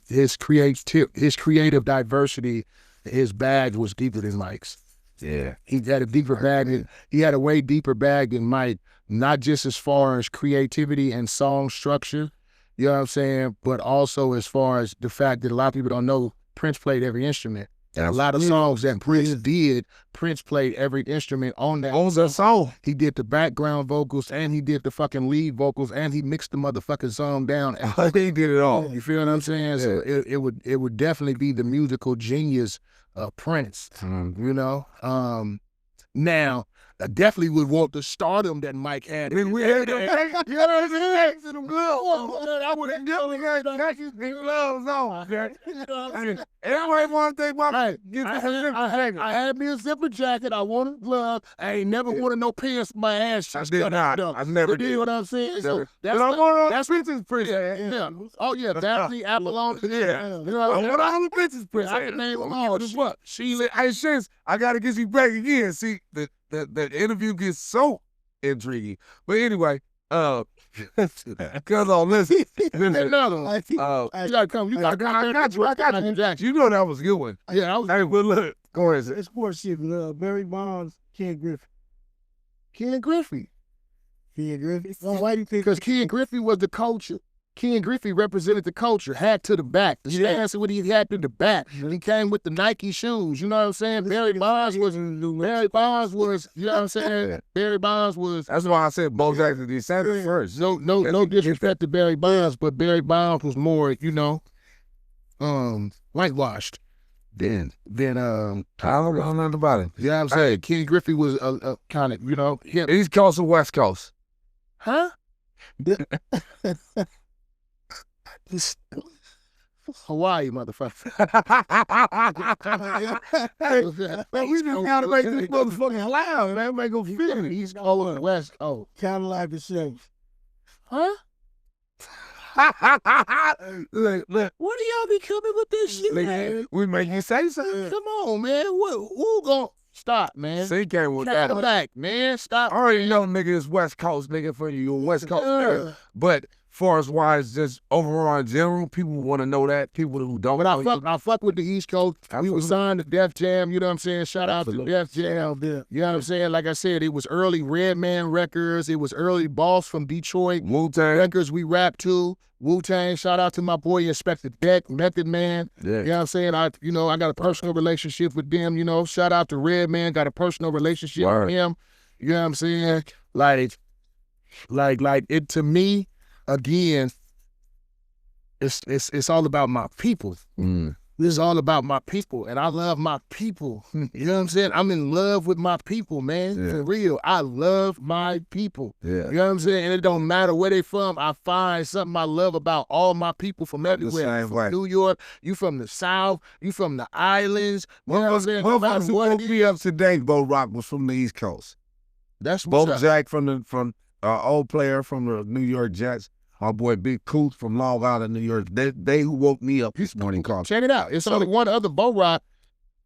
His creative diversity, his bag was deeper than Mike's. Yeah. He had a deeper bag. He had a way deeper bag than Mike, not just as far as creativity and song structure, you know what I'm saying, but also as far as the fact that a lot of people don't know Prince played every instrument. And a lot of songs that Prince did, Prince played every instrument on that song. He did the background vocals and he did the fucking lead vocals and he mixed the motherfucking song down. He did it all. You feel what I'm saying? Yeah. So it would definitely be the musical genius of Prince. You know? Now, I definitely would want the stardom that Mike had. We had them. You know what I'm saying? I would have definitely had Everybody want to think about I had me a zipper jacket. I wanted a glove. I ain't never wanted no pants for my ass. I did not. I never did. You know what I'm saying? So that's Prince's Prince. yeah. Oh yeah, Daphne Avalon. Yeah. You know, I want all the Prince's Prince. I can name them all. Guess what? Sheila, hey, Shins, I gotta get you back again. See, the interview gets so intriguing. But anyway, cause on listen. Another one. You gotta come. I got you. You know that was a good one. Yeah, I was. Hey, but look, go ahead. It's sports shit. Barry Bonds, Ken Griffey. Ken Griffey. Ken Griffey. Well, why do you think? Because Ken Griffey was the coach. Ken Griffey represented the culture, hat to the back. The stance of what he had to the back. He came with the Nike shoes. You know what I'm saying? Barry Bonds was, you know what I'm saying? Barry Bonds was. That's why I said Bo-Jack the Descendant first. No disrespect to Barry Bonds, but Barry Bonds was more, whitewashed. Then I don't know nothing about it. you know what I'm saying? Ken Griffey was a kind of, hip. East Coast or West Coast? Huh? Hawaii, motherfucker. Man, we just gotta make this motherfucking loud, and everybody go feel it. He's all over the West. Oh, Kind of like the same. huh? Look, What do y'all be coming with this shit, man? we make you say something. Come on, man. Who gonna stop, man? See, came with that. Come back, man. I Stop. already know, nigga, it's West Coast, nigga, for you, West Coast. Yeah. Nigga. But far as wise, just overall in general, people want to know that. People who don't. But I fuck with the East Coast. We was signed to Def Jam, you know what I'm saying? Shout out to Def Jam. You know what I'm saying? Like I said, it was early Redman Records. It was early Boss from Detroit. Wu-Tang. Records we rap to. Wu-Tang, shout out to my boy Inspector Deck, Method Man. Yeah. You know what I'm saying? I got a personal relationship with them, Shout out to Redman, got a personal relationship Word. with him. You know what I'm saying? Like it to me, again, it's all about my people. Mm. This is all about my people, and I love my people. You know what I'm saying? I'm in love with my people, man. Yeah. For real. I love my people. Yeah. You know what I'm saying? And it don't matter where they from. I find something I love about all my people from everywhere. same You from way. New York, you from the South, you from the islands. You know what I'm saying? No matter Motherfuckers what who it be is. up to date, Bo-Roc was from the East Coast. That's what's up. Bo-Jack from old player from the New York Jets. My boy Big Coot from Long Island, New York. They who woke me up this morning called. Check it out. It's only one other Bo-Roc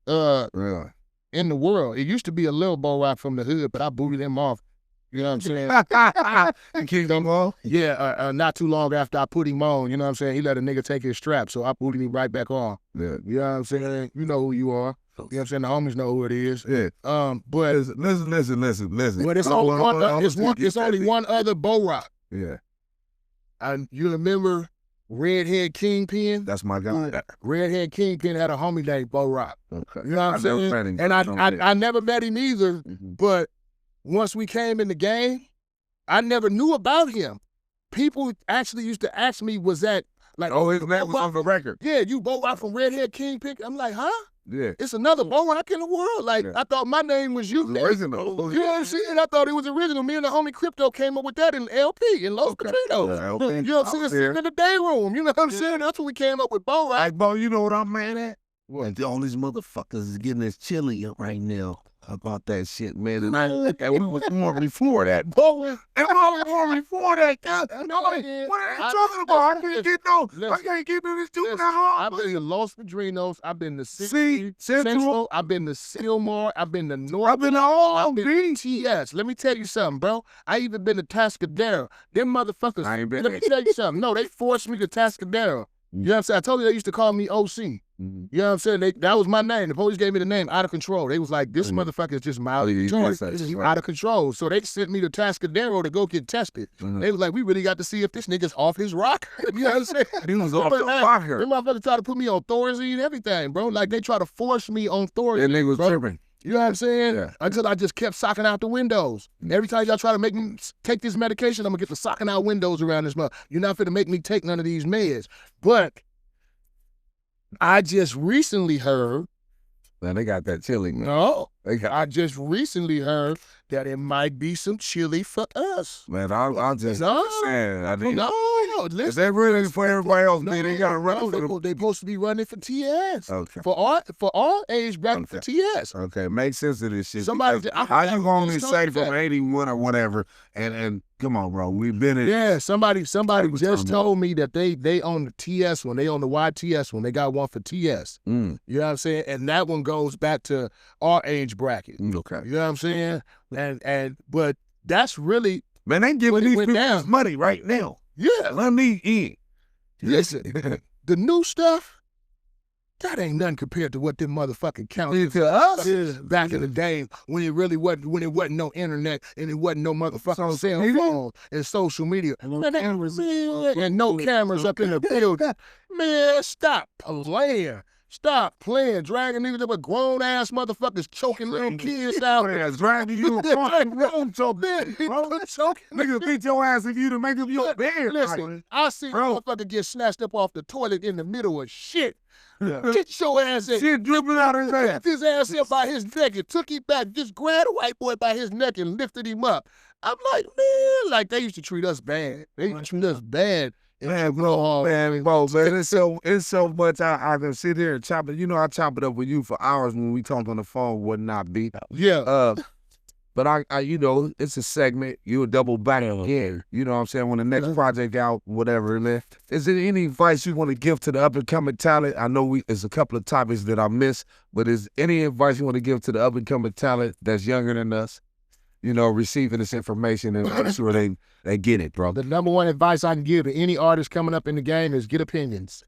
Yeah. in the world. It used to be a little Bo-Roc from the hood, but I booted him off. You know what I'm saying? Kicked him off? Yeah, not too long after I put him on, you know what I'm saying? He let a nigga take his strap, so I booted him right back on. Yeah. You know what I'm saying? You know who you are. You know what I'm saying? The homies know who it is. Yeah. But Listen. but it's only one other Bo-Roc. Yeah. And you remember Redhead Kingpin? That's my guy. Redhead Kingpin had a homie named Bo-Roc. Okay. You know what I'm I never saying? met him. And I never met him either, Mhm. but once we came in the game, I never knew about him. People actually used to ask me, was that like, Oh, his name was on the record. yeah, you Bo-Roc from Redhead Kingpin? I'm like, huh? Yeah. It's another Bo-Roc in the world. Like, Yeah. I thought my name was you. Original. You know what I'm saying? I thought it was original. Me and the homie Crypto came up with that in LP, in Los Potatoes. Yeah, LP. You know what I'm saying? Sitting in the day room. You know what I'm saying? That's when we came up with Bo-Roc. Hey, Bo, you know what I'm mad at? What? All these motherfuckers is getting this chilly up right now about that shit, man. And we was warm before that. Bo, and I was warm before that. God, what are you talking about? I can't get no. I can't get no this dude I've been to Los Padrinos. I've been to See, Central. I've been to Sylmar. I've been to North. I've been to all I've of been these. to TS. Let me tell you something, bro. I even been to Tascadero. Them motherfuckers. I ain't been Let me tell you something. No, they forced me to Tascadero. You know what I'm saying? I told you they used to call me OC. Mhm. You know what I'm saying? That was my name. The police gave me the name Out of Control. They was like, this motherfucker is just mildly Yeah, drunk. that's He's right. out of control. So they sent me to Tascadero to go get tested. Mhm. They was like, we really got to see if this nigga's off his rock. You know what I'm saying? He was off But, the man, fire. Them motherfuckers try to put me on Thorazine and everything, bro. Like, they try to force me on Thorazine. That nigga was bro. tripping. You know what I'm saying? Yeah. Until I just kept socking out the windows. Every time y'all try to make me take this medication, I'm going to get the socking out windows around this mother. You're not finna make me take none of these meds. But I just recently heard, Man, they got that chilly, man. no, They got, I just recently heard that it might be some chili for us. man, I'll just No. saying. I think No, if listen. they really for everybody else, man, they got to No, run for them. they supposed to be running for TS. Okay. For all age bracket for TS. Okay, make sense of this shit. Somebody- Because how you gonna just say told from that. 81 or whatever? And come on, bro, we've been in. Yeah, somebody was just talking told me that they own the TS one. They own the YTS one. They got one for TS. Mm, You know what I'm saying? And that one goes back to our age bracket. okay, You know what I'm saying? But that's really, man, they giving When it these went people down. this money right now. yeah. Let me in. Listen, the new stuff, that ain't nothing compared to what them motherfucking counts To us? back in the day when it really wasn't, when it wasn't no internet and it wasn't no motherfucking cell phone and social media. And no cameras up in the building. Man, stop playing. Stop playing, dragging niggas up with grown-ass motherfuckers choking little kids out. Dragging you in fucking room so big, bro. Niggas beat your ass if you to make them your bed. Listen, I see a motherfucker get snatched up off the toilet in the middle of shit. Get your ass in. Shit dripping out of his ass. Picked his ass up by his neck and took him back. Just grabbed a white boy by his neck and lifted him up. I'm like, man, like they used to treat us bad. They used to treat us bad. Man, bro, it's so much I can sit here and chop it. You know, I chop it up with you for hours when we talk on the phone, whatnot be. Yeah. But I you know, it's a segment. You'll double back again. You know what I'm saying? When the next project out, whatever it is. Is there any advice you want to give to the up and coming talent? I know there's a couple of topics that I missed, but is any advice you want to give to the up and coming talent that's younger than us? You know, receiving this information and make sure they get it, bro. The number one advice I can give to any artist coming up in the game is get opinions.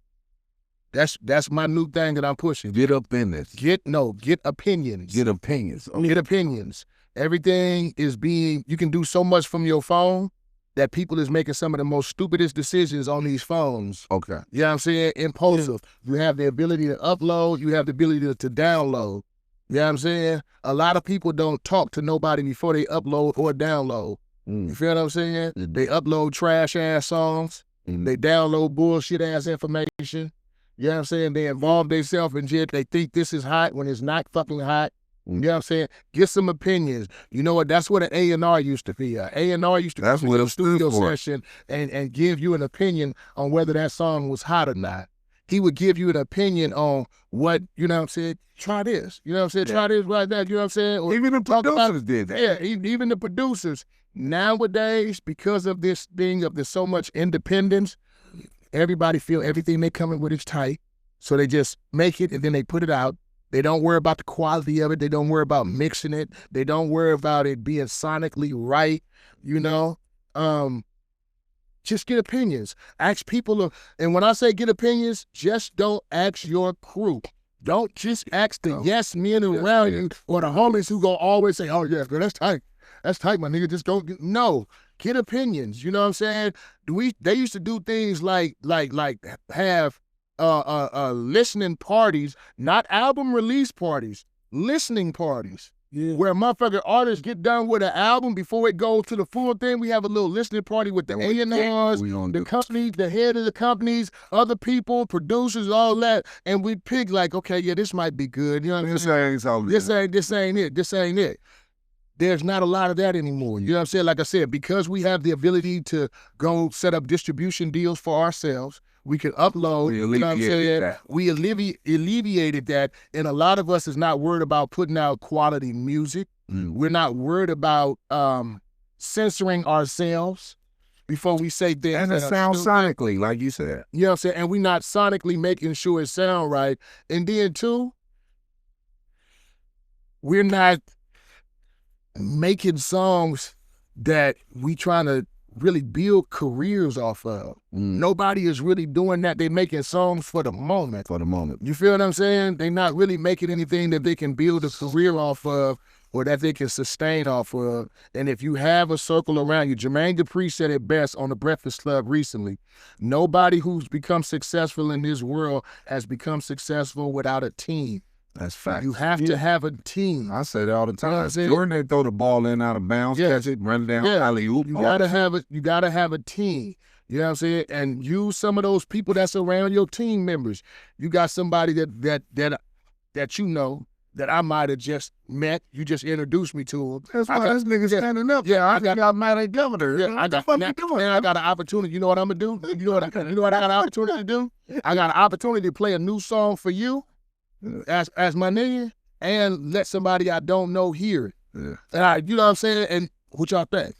That's my new thing that I'm pushing. Get up in this. Get opinions. Get opinions. Get opinions. Everything is you can do so much from your phone that people is making some of the most stupidest decisions on these phones. Okay. You know what I'm saying? Impulsive. You have the ability to upload. You have the ability to download. You know what I'm saying? A lot of people don't talk to nobody before they upload or download. You feel what I'm saying? They upload trash-ass songs. They download bullshit-ass information. You know what I'm saying? They involve themselves in shit. They think this is hot when it's not fucking hot. You know what I'm saying? Get some opinions. You know what? That's what an A&R used to be. An A&R used to That's be what a it stood studio for. session and give you an opinion on whether that song was hot or not. He would give you an opinion on what, you know what I'm saying, try this. You know what I'm saying? Try this right that, you know what I'm saying? Or Even the producers did that. yeah, even the producers. Nowadays, because of this thing of there's so much independence, everybody feel everything they come in with is tight. So they just make it and then they put it out. They don't worry about the quality of it. They don't worry about mixing it. They don't worry about it being sonically right, you know? Just get opinions. Ask people, and when I say get opinions, just don't ask your crew. Don't just ask the yes men around you or the homies who gonna always say, oh yeah, girl, that's tight. That's tight, my nigga. Just don't no. Get opinions. You know what I'm saying? They used to do things like have listening parties, not album release parties, listening parties. Yeah. Where motherfucking artists get done with an album before it goes to the full thing. We have a little listening party with the A&Rs, the companies, the head of the companies, other people, producers, all that, and we pick like, okay, yeah, this might be good. You know what I'm saying? This ain't it. This ain't it. There's not a lot of that anymore. You know what I'm saying? Like I said, because we have the ability to go set up distribution deals for ourselves, we can upload, you know what I'm saying? We alleviated that, and a lot of us is not worried about putting out quality music. We're not worried about censoring ourselves before we say things. And it sounds sonically, like you said. You know what I'm saying? And we're not sonically making sure it sound right. And then, too, we're not making songs that we trying to really build careers off of. Nobody is really doing that. They're making songs for the moment. You feel what I'm saying? They're not really making anything that they can build a career off of or that they can sustain off of. And if you have a circle around you, Jermaine Dupri said it best on The Breakfast Club recently. Nobody who's become successful in this world has become successful without a team. That's fact. You have to have a team. I say that all the time. You know what I'm saying? Jordan, they throw the ball in out of bounds, catch it, run down, alley-oop. You gotta have a team. You know what I'm saying? And use some of those people that's around your team members. You got somebody that you know that I might have just met. You just introduced me to him. That's why this nigga standing up. Yeah, I got mad at governor. Yeah, I got an opportunity. You know what I'm gonna do? You know what I got an opportunity to do? I got an opportunity to play a new song for you. As my nigga, and let somebody I don't know hear it. Yeah. And you know what I'm saying? And what y'all think?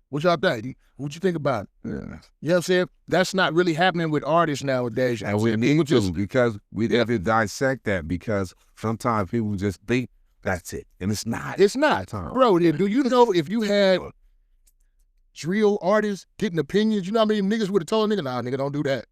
What you think about it? Yeah. You know what I'm saying? That's not really happening with artists nowadays. And we need to, because we have to dissect that, because sometimes people just think that's it. And it's not. It's not. Bro, do you know if you had drill artists getting opinions. You know how many niggas would have told a nigga, nah, nigga, don't do that.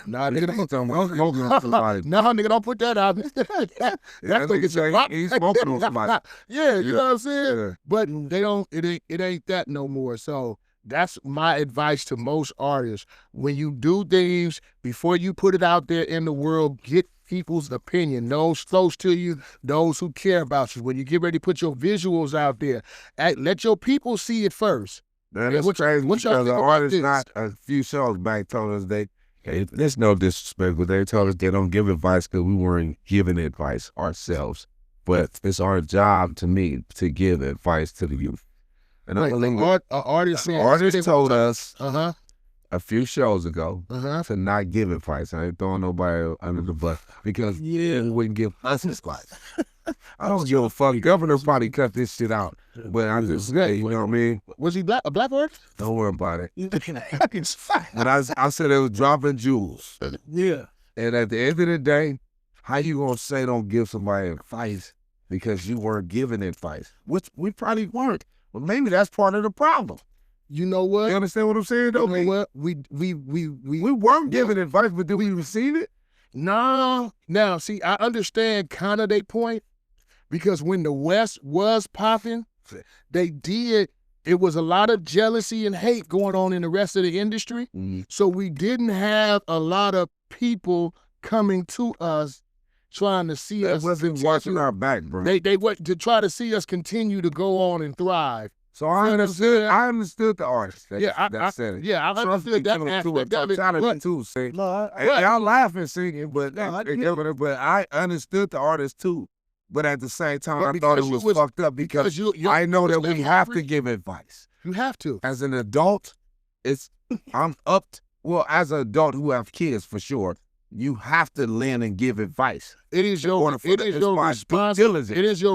Nah, nigga, nigga, don't put that out. That's gonna get you rocked. He's smoking on somebody. Yeah, you know what I'm saying? Yeah. But they don't, it ain't that no more. So that's my advice to most artists. When you do things, before you put it out there in the world, get people's opinion, those close to you, those who care about you. When you get ready to put your visuals out there, let your people see it first. Man, that's crazy because the artists not a few shows back told us there's no disrespect, but they told us they don't give advice because we weren't giving advice ourselves. But it's our job, to me, to give advice to the youth. And artists told us a few shows ago to not give advice. I ain't throwing nobody under the bus because we wouldn't give us advice. I don't give a fuck. Governor probably cut this shit out, but I'm just saying, you know what I mean? Was he a black artist? Don't worry about it. And I said it was dropping jewels. Yeah. And at the end of the day, how you gonna say don't give somebody advice because you weren't giving advice? Which we probably weren't. Well, maybe that's part of the problem. You know what? You understand what I'm saying, though? You know what? We weren't giving advice, but did we receive it? No. Now, see, I understand kind of their point, because when the West was popping, it was a lot of jealousy and hate going on in the rest of the industry. Mm-hmm. So we didn't have a lot of people coming to us trying to see us. They wasn't watching our back, bro. They went to try to see us continue to go on and thrive. So I understood the artist that said it. Yeah, I understood that aspect of it. Too, see. No, y'all laughing, singing, but I understood the artist too. But at the same time, I thought it was fucked up because I know that we have to give advice. You have to. As an adult, as an adult who have kids for sure, you have to lend and give advice. It is your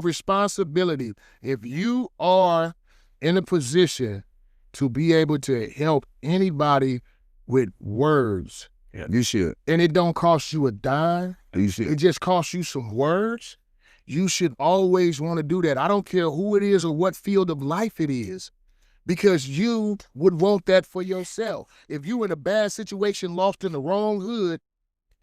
responsibility. If you are in a position to be able to help anybody with words, you should. And it don't cost you a dime. You should. It just costs you some words. You should always want to do that. I don't care who it is or what field of life it is, because you would want that for yourself. If you in a bad situation, lost in the wrong hood,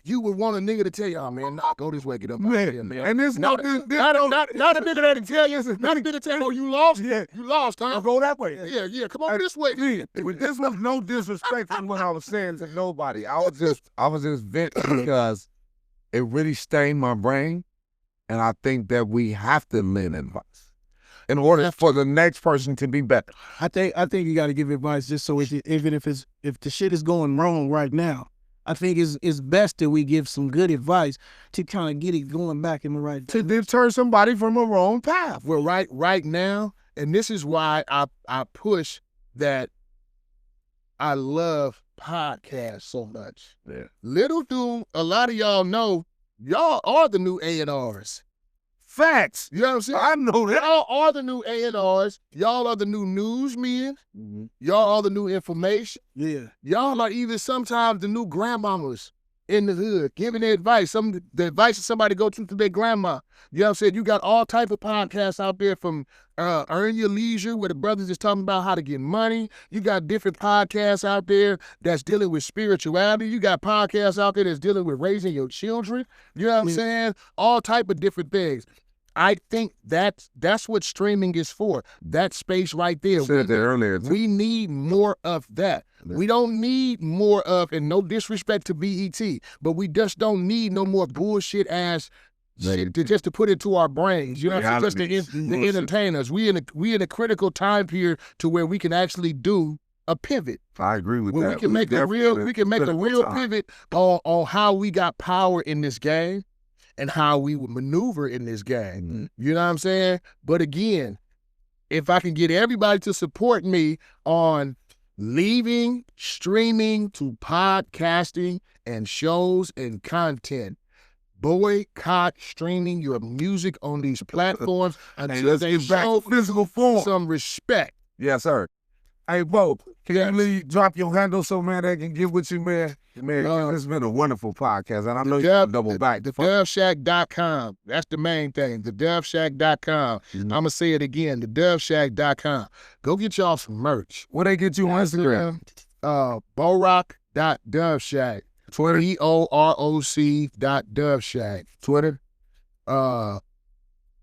you would want a nigga to tell you, oh man, nah, go this way, get up out here, man. And there's not a nigga that tell you, not a nigga to tell you, oh, you lost? Yeah. You lost, huh? I'll go that way. Yeah, come on this way. This was no disrespect from what I was saying to nobody. I was just venting because it really stained my brain. And I think that we have to lend advice in order for the next person to be better. I think you got to give advice just so even if the shit is going wrong right now, I think it's best that we give some good advice to kind of get it going back in the right direction. To deter somebody from a wrong path. Well, right now, and this is why I push that I love podcasts so much. Yeah. Little do a lot of y'all know, y'all are the new A&Rs. Facts. You know what I'm saying? I know that. Y'all are the new A&Rs. Y'all are the new newsmen. Mm-hmm. Y'all are the new information. Yeah. Y'all are even sometimes the new grandmamas in the hood, giving their advice. The advice of somebody go to their grandma. You know what I'm saying? You got all type of podcasts out there, from Earn Your Leisure, where the brothers is talking about how to get money. You got different podcasts out there that's dealing with spirituality. You got podcasts out there that's dealing with raising your children. You know what I'm saying? All type of different things. I think that's what streaming is for. That space right there. Said that earlier. We need more of that. Yeah. We don't need more of, and no disrespect to BET, but we just don't need no more bullshit ass shit to put into our brains. You know, just to entertain us. We in a critical time period to where we can actually do a pivot. I agree with that. We can make a real pivot on how we got power in this game and how we would maneuver in this game. Mm-hmm. You know what I'm saying? But again, if I can get everybody to support me on leaving streaming to podcasting and shows and content, boycott streaming your music on these platforms until they show physical form, some respect. Yes, sir. Hey, Bo, can you drop your handle so, man, they can get with you, man? Man, it's been a wonderful podcast, and I know you double back. TheDoveShack.com. That's the main thing. TheDoveShack.com. I'm going to say it again. TheDoveShack.com. Go get y'all some merch. Where they get you on Instagram? Bo-Roc.Doveshack. Twitter? BOROC.Doveshack. Twitter?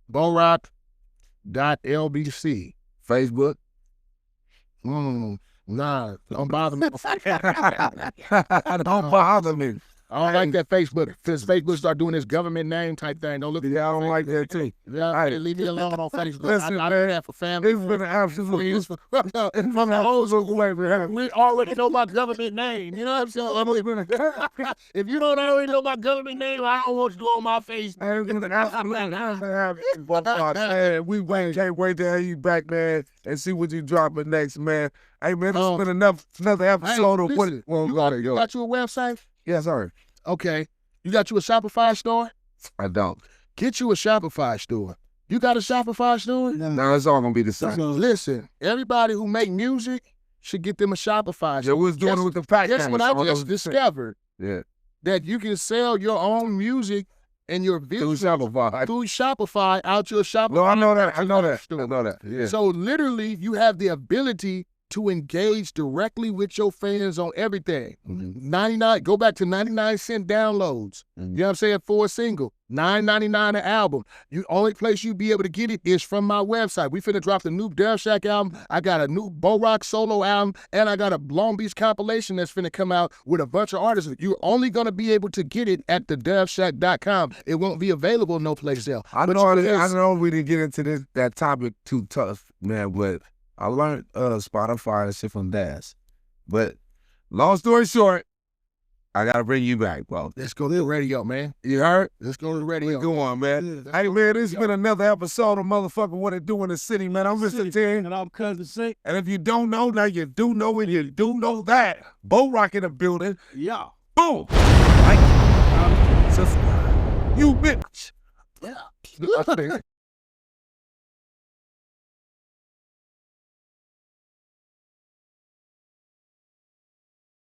Bo-Roc.LBC. Facebook? Nah, don't bother me. Don't bother me. I don't like that Facebook. Since Facebook start doing this government name type thing, don't look. Yeah, I don't like that too. Yeah, leave me alone on Facebook. Listen, I do that for family. It's been an absolute. It's from the whole way, man. We already know my government name. You know what I'm saying? If you don't already know my government name, I don't want you on my face. We can't wait to have you back, man, and see what you dropping next, man. Hey, man, it's been another episode of what it. Well, Got you a website? Yes, sir. Okay. You got you a Shopify store? I don't. Get you a Shopify store. You got a Shopify store? No, it's all gonna be the same. Listen, everybody who make music should get them a Shopify store. Yeah, we was doing it with the pack. Guess what I just discovered? Yeah. That you can sell your own music and your Through video Shopify. through Shopify out your Shopify. No, I know that. I know that. Yeah. So literally, you have the ability to engage directly with your fans on everything. 99, go back to 99-cent downloads. You know what I'm saying? For a single, $9.99 an album. The only place you be able to get it is from my website. We finna drop the new Dove Shack album. I got a new Bo-Roc solo album, and I got a Long Beach compilation that's finna come out with a bunch of artists. You're only gonna be able to get it at thedoveshack.com. It won't be available no place else. I know we didn't get into that topic too tough, man, but I learned Spotify and shit from Daz. But long story short, I gotta bring you back, bro. Let's go to the radio, man. You heard? Let's go to the radio. Go on, man. Hey, man, this has been another episode of motherfucking What It Do in the City, man. I'm Mr. T. And I'm Cousin C. And if you don't know, now you do know, and you do know that. Bo-Roc in the building. Yeah. Boom. Like, subscribe. You bitch. Yeah.